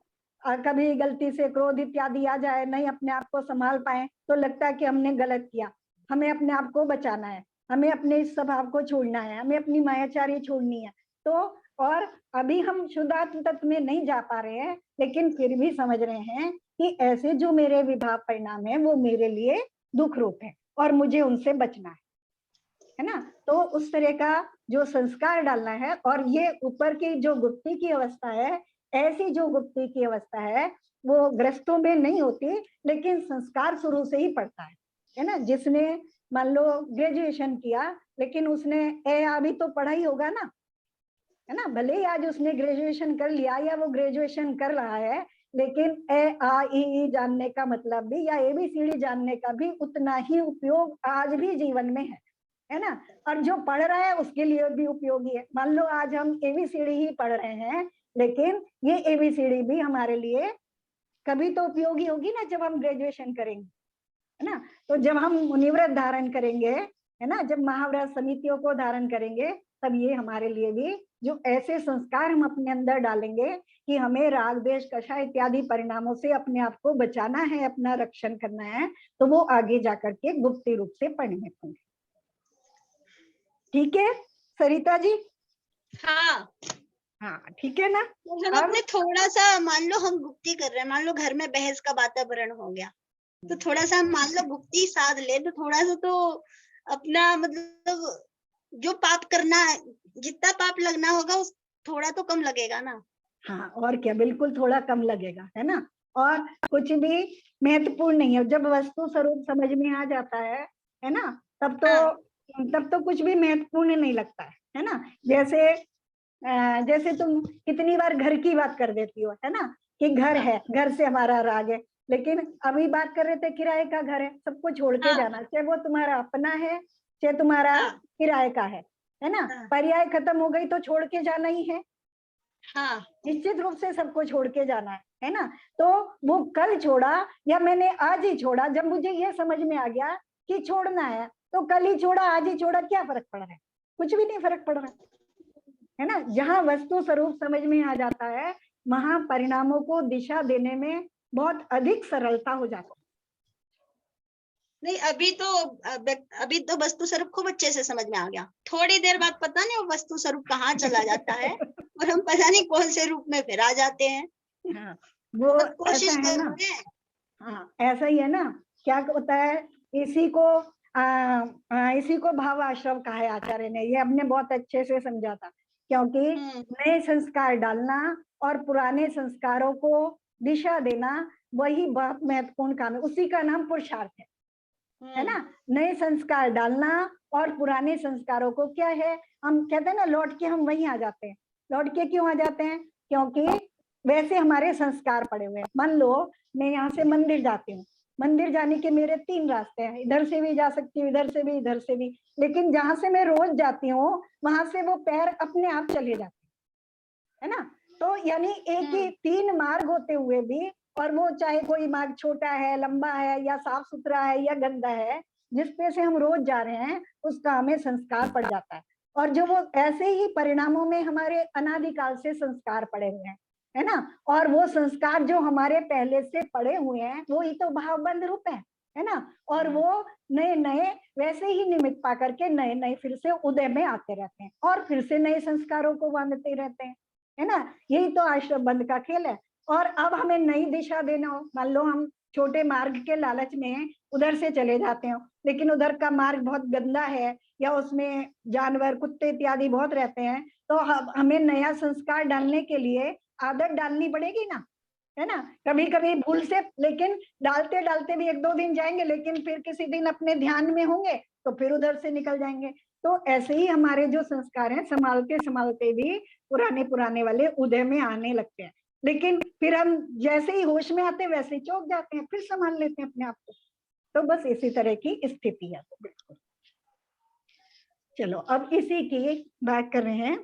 कभी गलती से क्रोध इत्यादि आ जाए, नहीं अपने आप को संभाल पाए तो लगता है कि हमने गलत किया। हमें अपने आप को बचाना है, हमें अपने इस स्वभाव को छोड़ना है, हमें अपनी मायाचारी छोड़नी है। तो और अभी हम शुद्धात्म तत्व में नहीं जा पा रहे हैं, लेकिन फिर भी समझ रहे हैं कि ऐसे जो मेरे विभाव परिणाम है वो मेरे लिए दुख रूप है और मुझे उनसे बचना है ना। तो उस तरह का जो संस्कार डालना है, और ये ऊपर की जो गुप्ती की अवस्था है, ऐसी जो गुप्ती की अवस्था है वो ग्रस्तों में नहीं होती, लेकिन संस्कार शुरू से ही पड़ता है ना। जिसने मान लो ग्रेजुएशन किया, लेकिन उसने अभी तो पढ़ा ही होगा ना, है ना, भले ही आज उसने ग्रेजुएशन कर लिया या वो ग्रेजुएशन कर रहा है, लेकिन ए आ ई जानने का मतलब भी या ABCD जानने का भी उतना ही उपयोग आज भी जीवन में है ना। और जो पढ़ रहा है उसके लिए भी उपयोगी है। मान लो आज हम ABCD ही पढ़ रहे हैं, लेकिन ये ABCD भी हमारे लिए कभी तो उपयोगी होगी ना जब हम ग्रेजुएशन करेंगे, है ना। तो जब हम मुनिव्रत धारण करेंगे, है ना, जब महाव्रत समितियों को धारण करेंगे, तब ये हमारे लिए भी जो ऐसे संस्कार हम अपने अंदर डालेंगे कि हमें राग, द्वेष, कषाय इत्यादि परिणामों से अपने आप को बचाना है, अपना रक्षण करना है, तो वो आगे जाकर के गुप्ती रूप से परिणत होंगे। ठीक है सरिता जी? हाँ हाँ ठीक है ना। हम अपने थोड़ा सा मान लो हम गुप्ती कर रहे हैं, मान लो घर में बहस का वातावरण हो गया, तो थोड़ा सा हम मान लो गुप्ती साध ले, तो थोड़ा सा तो अपना मतलब जो पाप करना है, जितना पाप लगना होगा उस थोड़ा तो कम लगेगा ना। हाँ और क्या, बिल्कुल थोड़ा कम लगेगा, है ना। और कुछ भी महत्वपूर्ण नहीं है, जब वस्तु स्वरूप समझ में आ जाता है ना, तब तो कुछ भी महत्वपूर्ण नहीं लगता है ना। जैसे तुम कितनी बार घर की बात कर देती हो, है ना, कि घर है, घर से हमारा राग है, लेकिन अभी बात कर रहे थे किराए का घर है, सबको छोड़ के जाना, चाहे वो तुम्हारा अपना है चाहे तुम्हारा किराए का है ना। पर्याय खत्म हो गई तो छोड़ के जाना ही है। हाँ, निश्चित रूप से सबको छोड़ के जाना है ना। तो वो कल छोड़ा या मैंने आज ही छोड़ा, जब मुझे ये समझ में आ गया कि छोड़ना है, तो कल ही छोड़ा आज ही छोड़ा, क्या फर्क पड़ रहा है? कुछ भी नहीं फर्क पड़ रहा है ना। जहां वस्तु स्वरूप समझ में आ जाता है, वहां परिणामों को दिशा देने में बहुत अधिक सरलता हो जाती है। नहीं अभी तो वस्तु स्वरूप खूब अच्छे से समझ में आ गया, थोड़ी देर बाद पता नहीं वो वस्तु स्वरूप कहाँ चला जाता है और हम पता नहीं कौन से रूप में फिर आ जाते हैं। हाँ, वो कोशिश ऐसा है ना। करते हैं। हाँ ऐसा ही है ना। क्या होता है, इसी को भाव आश्रम कहा है आचार्य ने, ये हमने बहुत अच्छे से समझा था, क्योंकि नए संस्कार डालना और पुराने संस्कारों को दिशा देना वही बहुत महत्वपूर्ण काम है, उसी का नाम पुरुषार्थ है ना। नए संस्कार डालना और पुराने संस्कारों को क्या है, हम कहते हैं ना, लौट के हम वहीं आ जाते हैं। लौट के क्यों आ जाते हैं? क्योंकि वैसे हमारे संस्कार पड़े हुए हैं। मान लो मैं यहाँ से मंदिर जाती हूँ, मंदिर जाने के मेरे 3 रास्ते हैं, इधर से भी जा सकती हूँ, इधर से भी, इधर से भी, लेकिन जहां से मैं रोज जाती हूँ वहां से वो पैर अपने आप चले जाते हैं, है ना। तो यानी एक ही 3 मार्ग होते हुए भी, और वो चाहे कोई मार्ग छोटा है, लंबा है, या साफ सुथरा है, या गंदा है, जिस पे से हम रोज जा रहे हैं उसका हमें संस्कार पड़ जाता है। और जो वो ऐसे ही परिणामों में हमारे अनादिकाल से संस्कार पड़े हुए हैं, है ना। और वो संस्कार जो हमारे पहले से पड़े हुए हैं वो ही तो भावबंध रूप है ना। और वो नए नए वैसे ही निमित्त पा करके नए नए फिर से उदय में आते रहते हैं और फिर से नए संस्कारों को बांधते रहते हैं, है ना। यही तो आश्रम बंध का खेल है। और अब हमें नई दिशा देना हो, मान लो हम छोटे मार्ग के लालच में उधर से चले जाते हो, लेकिन उधर का मार्ग बहुत गंदा है या उसमें जानवर, कुत्ते इत्यादि बहुत रहते हैं, तो हमें नया संस्कार डालने के लिए आदत डालनी पड़ेगी ना, है ना। कभी कभी भूल से, लेकिन डालते डालते भी 1-2 दिन जाएंगे, लेकिन फिर किसी दिन अपने ध्यान में होंगे तो फिर उधर से निकल जाएंगे। तो ऐसे ही हमारे जो संस्कार हैं संभालते संभालते भी पुराने पुराने वाले उदय में आने लगते हैं। लेकिन फिर हम जैसे ही होश में आते वैसे ही चौंक जाते हैं, फिर संभाल लेते हैं अपने आप को। तो बस इसी तरह की स्थिति है। बिल्कुल। चलो अब इसी की बात कर रहे हैं,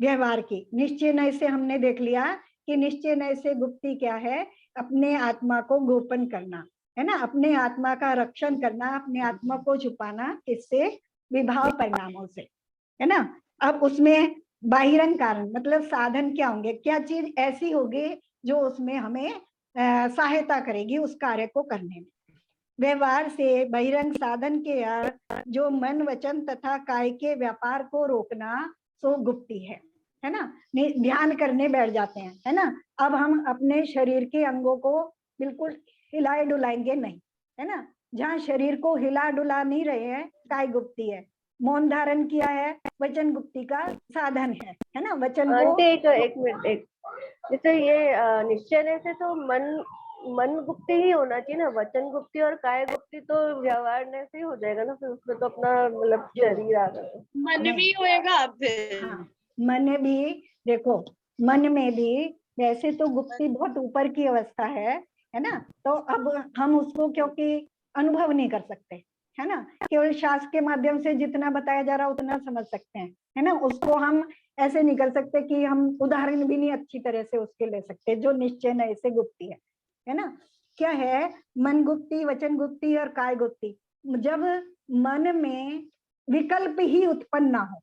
व्यवहार की। निश्चय नय से हमने देख लिया कि निश्चय नय से गुप्ति क्या है, अपने आत्मा को गोपन करना, है ना, अपने आत्मा का रक्षण करना, अपने आत्मा को छुपाना, किससे? विभाव परिणामों से, है ना। अब उसमें बाहिरंग कारण मतलब साधन क्या होंगे, क्या चीज ऐसी होगी जो उसमें हमें सहायता करेगी उस कार्य को करने में। व्यवहार से बहिरंग साधन के अर्थ जो मन वचन तथा काय के व्यापार को रोकना सो गुप्ती है ना। ध्यान करने बैठ जाते हैं, है ना। अब हम अपने शरीर के अंगों को बिल्कुल हिलाए डुलाएंगे नहीं, है ना। जहाँ शरीर को हिला डुला नहीं रहे हैं, काय गुप्ती है। मौन धारण किया है, वचन गुप्ती का साधन है ना। वचन को आंटी एक मिनट, जैसे ये निश्चय से तो मन गुप्ती ही होना चाहिए ना, वचन गुप्ती और काय गुप्ती तो व्यवहार ने से ही हो जाएगा ना, फिर उसमें तो अपना मतलब शरीर आ गया, मन भी होएगा फिर। हाँ, मन भी देखो, मन में भी वैसे तो गुप्ती बहुत ऊपर की अवस्था है ना। तो अब हम उसको क्योंकि अनुभव नहीं कर सकते, है ना, केवल शास्त्र के माध्यम से जितना बताया जा रहा है उतना समझ सकते हैं, है ना। उसको हम ऐसे नहीं कर सकते कि हम उदाहरण भी नहीं अच्छी तरह से उसके ले सकते, जो निश्चय नय से गुप्ती है ना। क्या है? मन गुप्ती, वचन गुप्ती और काय गुप्ती। जब मन में विकल्प ही उत्पन्न ना हो,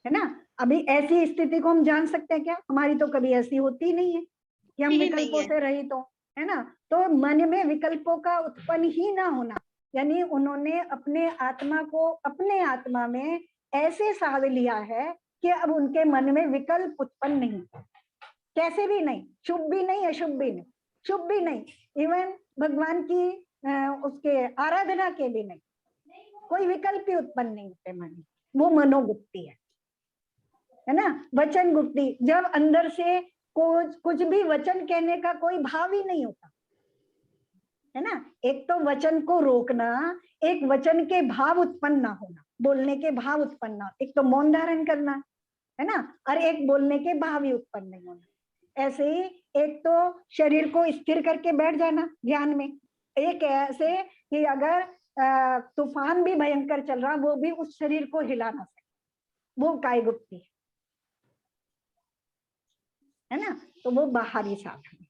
है ना। अभी ऐसी स्थिति को हम जान सकते हैं क्या? हमारी तो कभी ऐसी होती नहीं है कि हम विकल्पों से रहित हो, है ना। तो मन में विकल्पों का उत्पन्न ही ना होना, यानी उन्होंने अपने आत्मा को अपने आत्मा में ऐसे साध लिया है कि अब उनके मन में विकल्प उत्पन्न नहीं, कैसे भी नहीं, शुभ भी नहीं, अशुभ भी नहीं, शुभ भी नहीं, इवन भगवान की उसके आराधना के भी नहीं, कोई विकल्प ही उत्पन्न नहीं होते मन में। वो मनोगुप्ती है ना। वचन गुप्ती, जब अंदर से कुछ भी वचन कहने का कोई भाव ही नहीं होता, है ना। एक तो वचन को रोकना, एक वचन के भाव उत्पन्न ना होना, बोलने के भाव उत्पन्न ना, एक तो मौन धारण करना, है ना, और एक बोलने के भाव ही उत्पन्न नहीं होना। ऐसे ही एक तो शरीर को स्थिर करके बैठ जाना ध्यान में, एक ऐसे कि अगर तूफान भी भयंकर चल रहा वो भी उस शरीर को हिला ना सके, वो काय गुप्ती है ना। तो वो बाहरी साधन।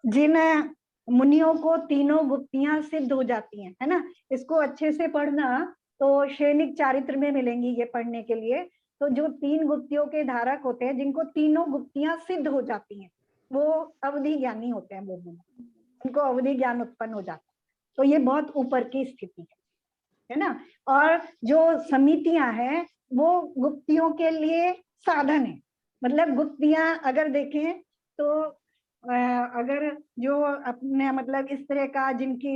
जिन मुनियों को तीनों गुप्तियां सिद्ध हो जाती हैं, है ना, इसको अच्छे से पढ़ना, तो शैनिक चारित्र में मिलेंगी ये पढ़ने के लिए। तो जो तीन गुप्तियों के धारक होते हैं, जिनको तीनों गुप्तियां सिद्ध हो जाती हैं, वो अवधि ज्ञानी होते हैं, वो उनको अवधि ज्ञान उत्पन्न हो जाता है। तो ये बहुत ऊपर की स्थिति है ना। और जो समितियां हैं वो गुप्तियों के लिए साधन है। मतलब गुप्तियां अगर देखें तो अगर जो अपने मतलब इस तरह का जिनकी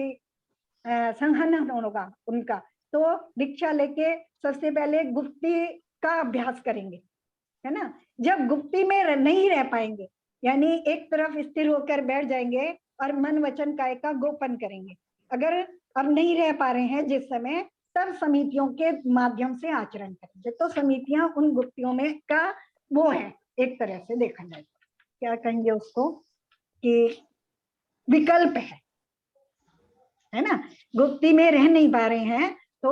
संहनन होगा उनका, तो दीक्षा लेके सबसे पहले गुप्ती का अभ्यास करेंगे, है ना। जब गुप्ती में नहीं रह पाएंगे, यानी एक तरफ स्थिर होकर बैठ जाएंगे और मन वचन काय का गोपन करेंगे, अगर अब नहीं रह पा रहे हैं जिस समय, तब समितियों के माध्यम से आचरण करेंगे। तो समितियां उन गुप्तियों में का वो है, एक तरह से देखा जाए क्या कहेंगे उसको कि विकल्प है ना। गुप्ती में रह नहीं पा रहे हैं तो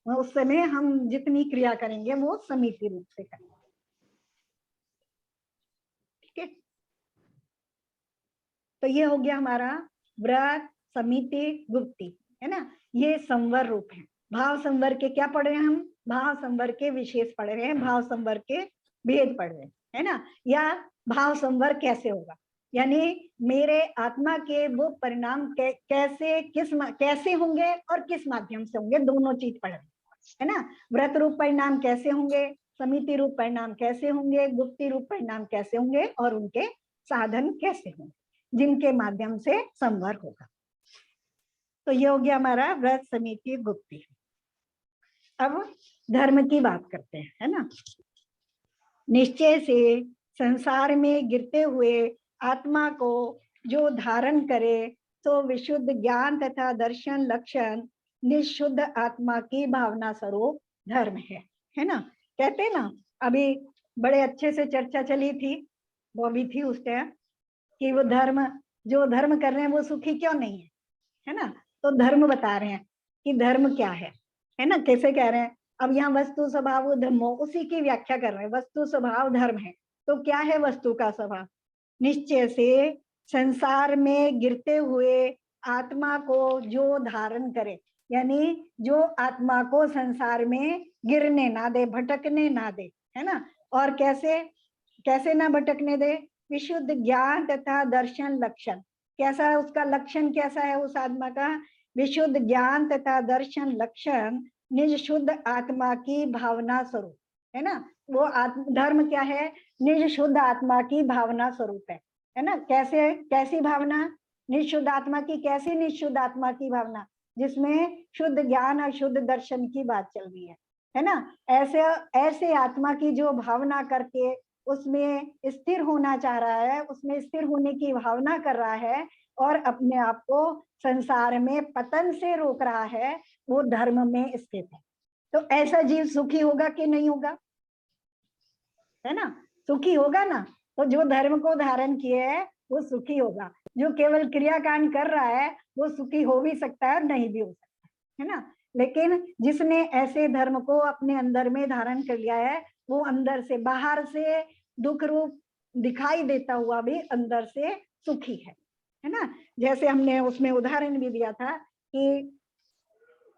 उस समय हम जितनी क्रिया करेंगे वो समिति रूप से करेंगे, ठीक है। तो ये हो गया हमारा व्रत, समिति, गुप्ती, है ना। ये संवर रूप है। भाव संवर के क्या पढ़ रहे हैं हम? भाव संवर के विशेष पढ़ रहे हैं, भाव संवर के भेद पढ़ रहे हैं, है ना। या भाव संवर कैसे होगा, यानी मेरे आत्मा के वो परिणाम कैसे होंगे और किस माध्यम से होंगे, दोनों चीज पढ़ रहे है ना। व्रत रूप परिणाम कैसे होंगे, समिति रूप परिणाम कैसे होंगे, गुप्ती रूप परिणाम कैसे होंगे, और उनके साधन कैसे होंगे जिनके माध्यम से संवर होगा। तो ये हो गया हमारा व्रत, समिति, गुप्ती। अब धर्म की बात करते हैं, है ना। निश्चय से संसार में गिरते हुए आत्मा को जो धारण करे तो विशुद्ध ज्ञान तथा दर्शन लक्षण निशुद्ध आत्मा की भावना स्वरूप धर्म है ना। कहते ना, अभी बड़े अच्छे से चर्चा चली थी वो भी थी उस टाइम कि वो धर्म, जो धर्म कर रहे हैं वो सुखी क्यों नहीं है ना। तो धर्म बता रहे हैं कि धर्म क्या है ना, कैसे कह रहे हैं। अब यहाँ वस्तु स्वभाव धर्मो, उसी की व्याख्या कर रहे हैं। वस्तु स्वभाव धर्म है, तो क्या है वस्तु का स्वभाव? निश्चय से संसार में गिरते हुए आत्मा को जो धारण करे, यानी जो आत्मा को संसार में गिरने ना दे, भटकने ना दे, है ना। और कैसे कैसे ना भटकने दे? विशुद्ध ज्ञान तथा दर्शन लक्षण। कैसा है उसका लक्षण, कैसा है उस आत्मा का? विशुद्ध ज्ञान तथा दर्शन लक्षण निज शुद्ध आत्मा की भावना स्वरूप, है ना। वो आत्म धर्म क्या है? निज शुद्ध आत्मा की भावना स्वरूप है ना। कैसे, कैसी भावना? निशुद्ध आत्मा की। कैसी निशुद्ध आत्मा की भावना? जिसमें शुद्ध ज्ञान और शुद्ध दर्शन की बात चल रही है ना। ऐसे ऐसे आत्मा की जो भावना करके उसमें स्थिर होना चाह रहा है, उसमें स्थिर होने की भावना कर रहा है और अपने आप को संसार में पतन से रोक रहा है, वो धर्म में स्थित है। तो ऐसा जीव सुखी होगा कि नहीं होगा? है ना, सुखी होगा ना। तो जो धर्म को धारण किए है वो सुखी होगा। जो केवल क्रियाकांड कर रहा है वो सुखी हो भी सकता है और नहीं भी हो सकता है ना। लेकिन जिसने ऐसे धर्म को अपने अंदर में धारण कर लिया है, वो अंदर से, बाहर से दुख रूप दिखाई देता हुआ भी अंदर से सुखी है ना। जैसे हमने उसमें उदाहरण भी दिया था कि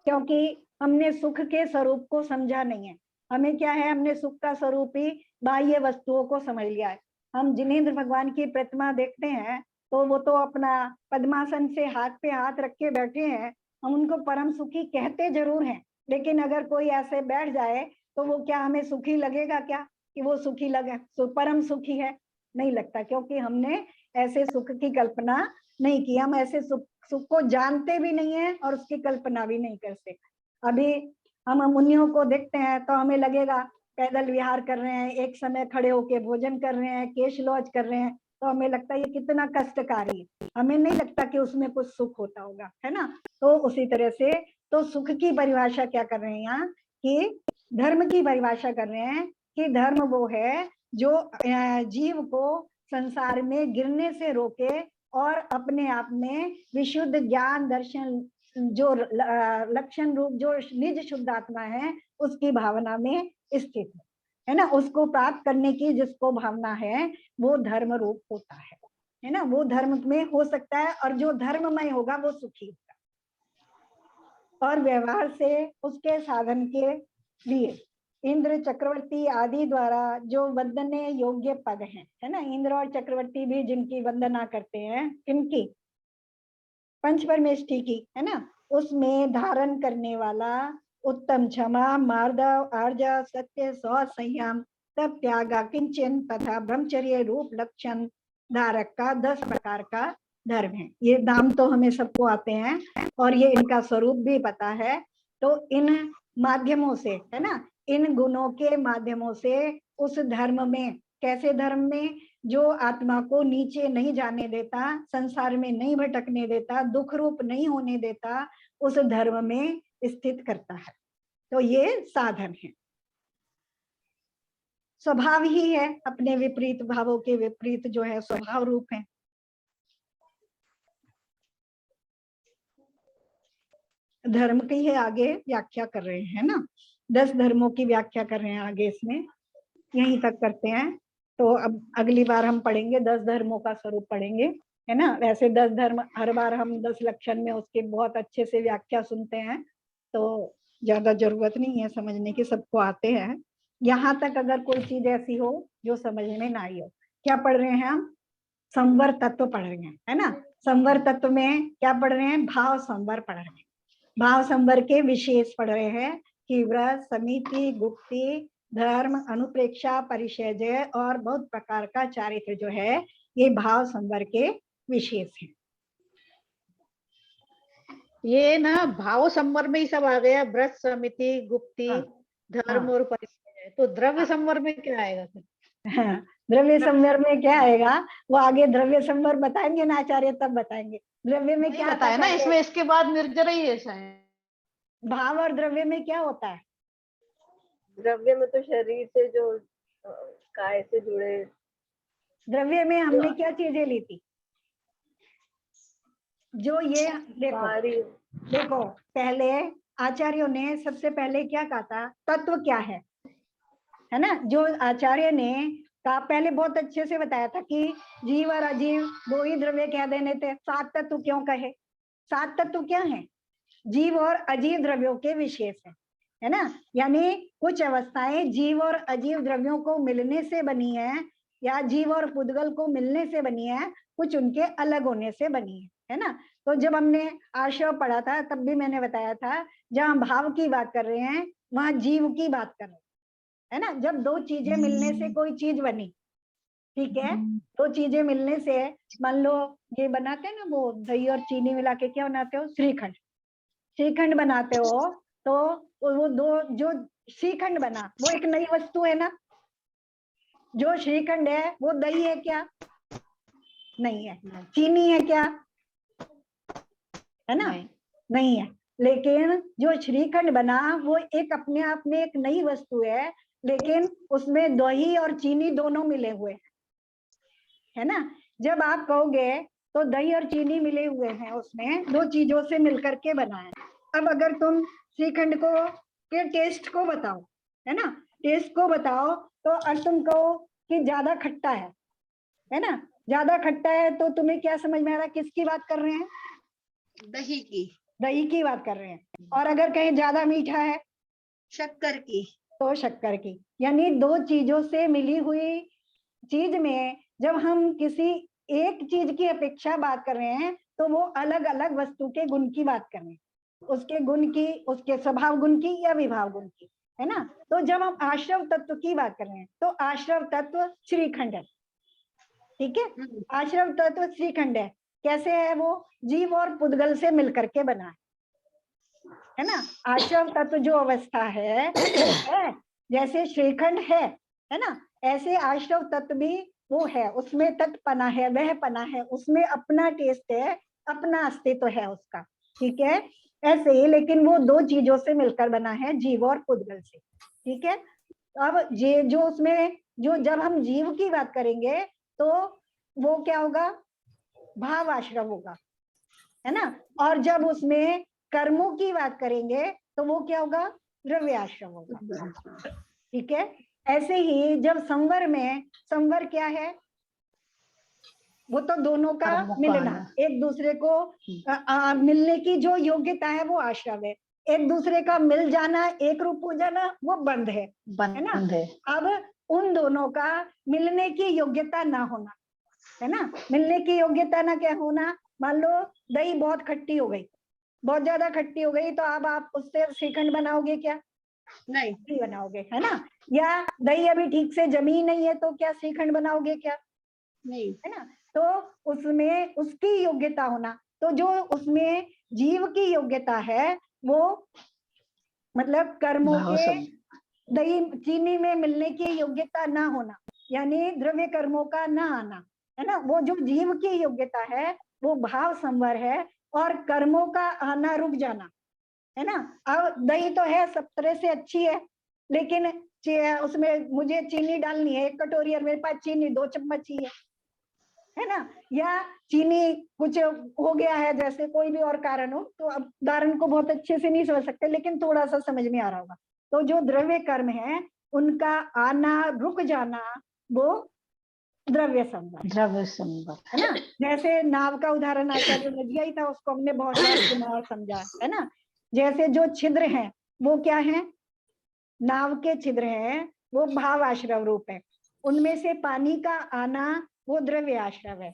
क्योंकि हमने सुख के स्वरूप को समझा नहीं है। हमें क्या है, हमने सुख का स्वरूप ही बाह्य वस्तुओं को समझ लिया है। हम जिनेंद्र भगवान की प्रतिमा देखते हैं तो वो तो अपना पद्मासन से हाथ पे हाथ रख के बैठे हैं, हम उनको परम सुखी कहते जरूर हैं, लेकिन अगर कोई ऐसे बैठ जाए तो वो क्या हमें सुखी लगेगा क्या कि वो सुखी लगे, परम सुखी है? नहीं लगता, क्योंकि हमने ऐसे सुख की कल्पना नहीं की। हम ऐसे सुख को जानते भी नहीं है और उसकी कल्पना भी नहीं करते। अभी हम मुनियों को देखते हैं तो हमें लगेगा पैदल विहार कर रहे हैं, एक समय खड़े होके भोजन कर रहे हैं, केश लॉज कर रहे हैं, तो हमें लगता है ये कितना कष्टकारी है। हमें नहीं लगता कि उसमें कुछ सुख होता होगा, है ना। तो उसी तरह से तो सुख की परिभाषा क्या कर रहे हैं यहाँ कि धर्म की परिभाषा कर रहे हैं कि धर्म वो है जो जीव को संसार में गिरने से रोके और अपने आप में विशुद्ध ज्ञान दर्शन जो लक्षण रूप जो निज शुद्ध आत्मा है उसकी भावना में स्थित है ना। उसको प्राप्त करने की जिसको भावना है वो धर्म रूप होता है ना। वो धर्म में हो सकता है और जो धर्ममय होगा वो सुखी होगा। और व्यवहार से उसके साधन के लिए इंद्र चक्रवर्ती आदि द्वारा जो वंदने योग्य पद हैं, है ना। इंद्र और चक्रवर्ती भी जिनकी वंदना करते हैं, किनकी? पंच परमेष्ठी की, है ना। उसमें धारण करने वाला उत्तम क्षमा, मार्दव, आर्जा, सत्य, सौ, संयम, तप, त्यागा, किंचन तथा ब्रह्मचर्य रूप लक्षण धारक का 10 प्रकार का धर्म है। ये नाम तो हमें सबको आते हैं और ये इनका स्वरूप भी पता है। तो इन माध्यमों से, है ना, इन गुणों के माध्यमों से उस धर्म में, कैसे धर्म में? जो आत्मा को नीचे नहीं जाने देता, संसार में नहीं भटकने देता, दुख रूप नहीं होने देता, उस धर्म में स्थित करता है। तो ये साधन है। स्वभाव ही है, अपने विपरीत भावों के विपरीत जो है स्वभाव रूप है। धर्म की है आगे व्याख्या कर रहे हैं ना, 10 धर्मों की व्याख्या कर रहे हैं आगे इसमें। यहीं तक करते हैं। तो अब अगली बार हम पढ़ेंगे 10 धर्मों का स्वरूप पढ़ेंगे, है ना। वैसे 10 धर्म हर बार हम 10 लक्षण में उसके बहुत अच्छे से व्याख्या सुनते हैं, तो ज्यादा जरूरत नहीं है समझने की, सबको आते हैं। यहाँ तक अगर कोई चीज ऐसी हो जो समझ में ना आई हो, क्या पढ़ रहे हैं हम? संवर तत्व पढ़ रहे हैं, है ना। संवर तत्व में क्या पढ़ रहे हैं? भाव संवर पढ़ रहे हैं। भाव संवर के विशेष पढ़ रहे हैं कि व्रत, समिति, गुप्ति, धर्म, अनुप्रेक्षा, परिचय और बहुत प्रकार का चारित्र जो है ये भाव संवर के विशेष हैं। ये ना भाव संवर में ही सब आ गया, व्रत, समिति, गुप्ति, धर्म और परिचय। तो द्रव्य संवर में क्या आएगा फिर? द्रव्य संवर में क्या आएगा वो आगे द्रव्य संवर बताएंगे ना आचार्य, तब बताएंगे। द्रव्य में क्या बताया ना इसमें, इसके बाद निर्जर ही ऐसा है। भाव और द्रव्य में क्या होता है? द्रव्य में तो शरीर से जो काय से जुड़े द्रव्य में हमने क्या चीजें ली थी? जो ये देखो पहले आचार्यों ने सबसे पहले क्या कहा था, तत्व क्या है ना? जो आचार्य ने कहा पहले बहुत अच्छे से बताया था कि जीव और अजीव दो ही द्रव्य कह देने थे, 7 तत्व क्यों कहे? 7 तत्व क्या है? जीव और अजीव द्रव्यों के विशेष है ना? यानी कुछ अवस्थाएं जीव और अजीव द्रव्यों को मिलने से बनी है, या जीव और पुद्गल को मिलने से बनी है, कुछ उनके अलग होने से बनी है ना? तो जब हमने आश्रव पढ़ा था तब भी मैंने बताया था, जहां भाव की बात कर रहे हैं वहां जीव की बात कर रहे हैं, है ना? जब दो चीजें मिलने से कोई चीज बनी, ठीक है, दो चीजें मिलने से, मान लो ये बनाते हैं ना वो दही और चीनी मिला के क्या बनाते हो? श्रीखंड। श्रीखंड बनाते हो तो वो दो जो श्रीखंड बना वो एक नई वस्तु है ना? जो श्रीखंड है वो दही है क्या? नहीं है। चीनी है क्या? है ना? नहीं है। लेकिन जो श्रीखंड बना वो एक अपने आप में एक नई वस्तु है, लेकिन उसमें दही और चीनी दोनों मिले हुए हैं, है ना? जब आप कहोगे तो दही और चीनी मिले हुए हैं, उसमें दो चीजों से मिलकर के बना है। अब अगर तुम श्रीखंड को के टेस्ट को बताओ, है ना, टेस्ट को बताओ, तो अगर तुम कहो कि ज्यादा खट्टा है ना, ज्यादा खट्टा है, तो तुम्हें क्या समझ में आ रहा है? किसकी बात कर रहे हैं? दही की। दही की बात कर रहे हैं। और अगर कहीं ज्यादा मीठा है? शक्कर की। तो शक्कर की। यानी दो चीजों से मिली हुई चीज में जब हम किसी एक चीज की अपेक्षा बात कर रहे हैं तो वो अलग अलग वस्तु के गुण की बात कर रहे हैं, उसके गुण की, उसके स्वभाव गुण की या विभाव गुण की, है ना? तो जब हम आश्रव तत्व की बात कर रहे हैं तो आश्रव तत्व श्रीखंड है, ठीक है? आश्रव तत्व श्रीखंड है। कैसे है वो? जीव और पुद्गल से मिलकर के बना है ना? आश्रव तत्व जो अवस्था है वो है, जैसे श्रीखंड है ना, ऐसे आश्रव तत्व भी वो है, उसमें तत्पना है, वह पना है, उसमें अपना टेस्ट है, अपना अस्तित्व है उसका, ठीक है? ऐसे ही, लेकिन वो दो चीजों से मिलकर बना है, जीव और पुद्गल से, ठीक है? अब ये जो उसमें जो जब हम जीव की बात करेंगे तो वो क्या होगा? भाव आश्रव होगा, है ना? और जब उसमें कर्मों की बात करेंगे तो वो क्या होगा? द्रव्य आश्रम होगा, ठीक है? ऐसे ही जब संवर में, संवर क्या है? वो तो दोनों का मिलना, एक दूसरे को मिलने की जो योग्यता है वो आश्रम है। एक दूसरे का मिल जाना, एक रूप हो जाना, वो बंध है ना? अब उन दोनों का मिलने की योग्यता ना होना, है ना? मिलने की योग्यता ना क्या होना? मान लो दही बहुत खट्टी हो गई, बहुत ज्यादा खट्टी हो गई, तो अब आप उससे श्रीखंड बनाओगे क्या? नहीं बनाओगे, है ना? या दही अभी ठीक से जमी नहीं है तो क्या श्रीखंड बनाओगे क्या? नहीं, है ना? तो उसमें उसकी योग्यता होना, तो जो उसमें जीव की योग्यता है वो मतलब कर्मों के दही चीनी में मिलने की योग्यता ना होना, यानी द्रव्य कर्मों का ना आना, है ना? वो जो जीव की योग्यता है वो भाव संवर है, और कर्मों का आना रुक जाना, है ना? अब दही तो है सब तरह से अच्छी है, लेकिन उसमें मुझे चीनी डालनी है 1 कटोरी और मेरे पास चीनी 2 चम्मच ही है ना? या चीनी कुछ हो गया है, जैसे कोई भी और कारण हो, तो अब उदाहरण को बहुत अच्छे से नहीं समझ सकते, लेकिन थोड़ा सा समझ में आ रहा होगा। तो जो द्रव्य कर्म है उनका आना रुक जाना वो द्रव्य संवर, है ना? जैसे नाव का उदाहरण आचार्य ने दिया ही था, उसको हमने बहुत बार सुना और समझा, है ना? जैसे जो छिद्र हैं वो क्या है? नाव के छिद्र हैं, वो भाव आश्रव रूप है, उनमें से पानी का आना वो द्रव्य आश्रव है।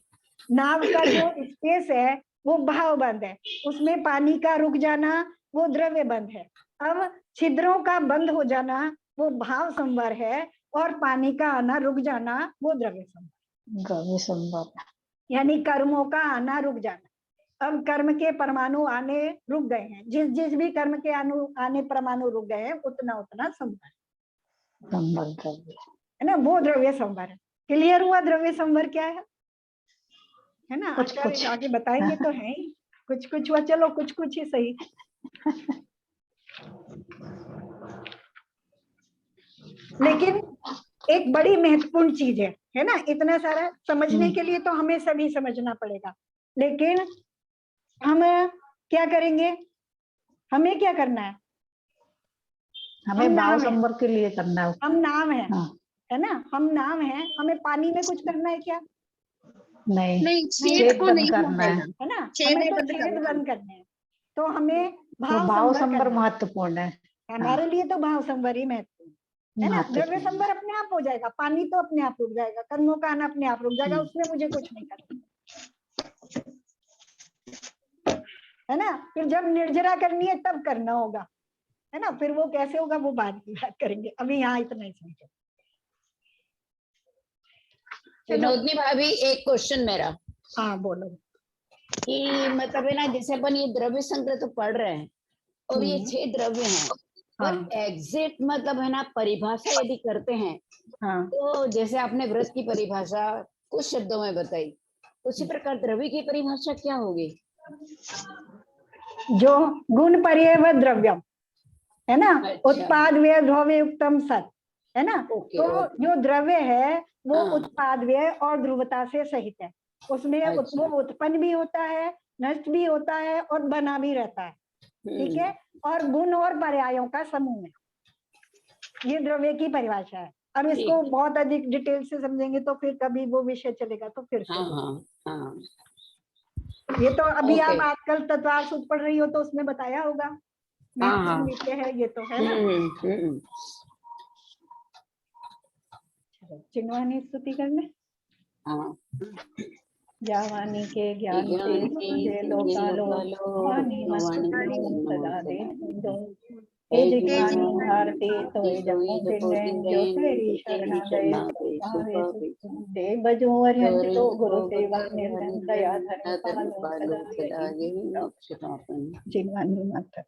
नाव का जो स्पेस है वो भाव बंद है, उसमें पानी का रुक जाना वो द्रव्य बंद है। अब छिद्रों का बंद हो जाना वो भाव संवर है, और पानी का आना रुक जाना वो द्रव्य संवर, यानी कर्मों का आना रुक जाना। अब कर्म के परमाणु आने रुक गए हैं, जिस जिस भी कर्म के आने परमाणु रुक गए हैं उतना उतना संवर है ना? वो द्रव्य संवर है। क्लियर हुआ द्रव्य संवर क्या है ना? आचार्य आगे बताएंगे तो है ही, कुछ कुछ हुआ, चलो कुछ कुछ ही सही। लेकिन एक बड़ी महत्वपूर्ण चीज है ना। इतना सारा समझने के लिए तो हमें सभी समझना पड़ेगा, लेकिन हम क्या करेंगे, हमें क्या करना है, हमें भाव संवर के लिए करना है। हम नाम है, हाँ। है ना, हम नाम है, हमें पानी में कुछ करना है क्या? नहीं, छेद को बंद नहीं करना है। है ना, छेद हमें तो बंद छेद करना है। बंद करने हैं। तो हमें तो भाव भाव संवर संवर करना है। महत्वपूर्ण है। हमारे लिए तो भाव संवर ही महत्वपूर्ण है ना। द्रव्य संवर अपने आप हो जाएगा, पानी तो अपने आप रुक जाएगा, कर्मों का आना अपने आप रुक जाएगा, उसमें मुझे कुछ नहीं करना, है ना। फिर जब निर्जरा करनी है तब करना होगा, है ना। फिर वो कैसे होगा वो बाद की बात करेंगे, अभी यहाँ इतना ही समझो। विनोदनी भाभी, एक क्वेश्चन मेरा हाँ बोलो। कि मतलब है ना, जैसे अपन ये द्रव्य संग्रह तो पढ़ रहे हैं और ये 6 द्रव्य हैं, और एग्जैक्ट मतलब है ना परिभाषा यदि करते हैं, तो जैसे आपने व्रत की परिभाषा कुछ शब्दों में बताई, उसी प्रकार द्रव्य की परिभाषा क्या होगी? जो गुण पर्यय द्रव्यम, है ना। अच्छा। उत्पाद व्यय ध्रुव युक्तम सत, है ना। तो जो द्रव्य है वो उत्पाद व्यय और ध्रुवता से सहित है। उसमें वो उत्पन्न भी होता है, नष्ट भी होता है और बना भी रहता है, ठीक है। और गुण और पर्यायों का समूह है, ये द्रव्य की परिभाषा है। अब इसको बहुत अधिक डिटेल से समझेंगे तो फिर कभी वो विषय चलेगा तो फिर ये तो अभी आप आजकल तत्वार सूत्र पढ़ रही हो तो उसमें बताया होगा, महत्वपूर्ण विषय है ये तो, है ना। चिन्हवानी स्तुति कर ले। जावानी के ज्ञान से लोकालो वाणी सदा दे दो। हे जिज्ञानी भारती सोए जपो दिन जो तेरी शरणा गए पावे दे बजो अर्यंत तो गुरु सेवा निर्धन दया धर्म पालो सदा यही चिन्हवानी माता।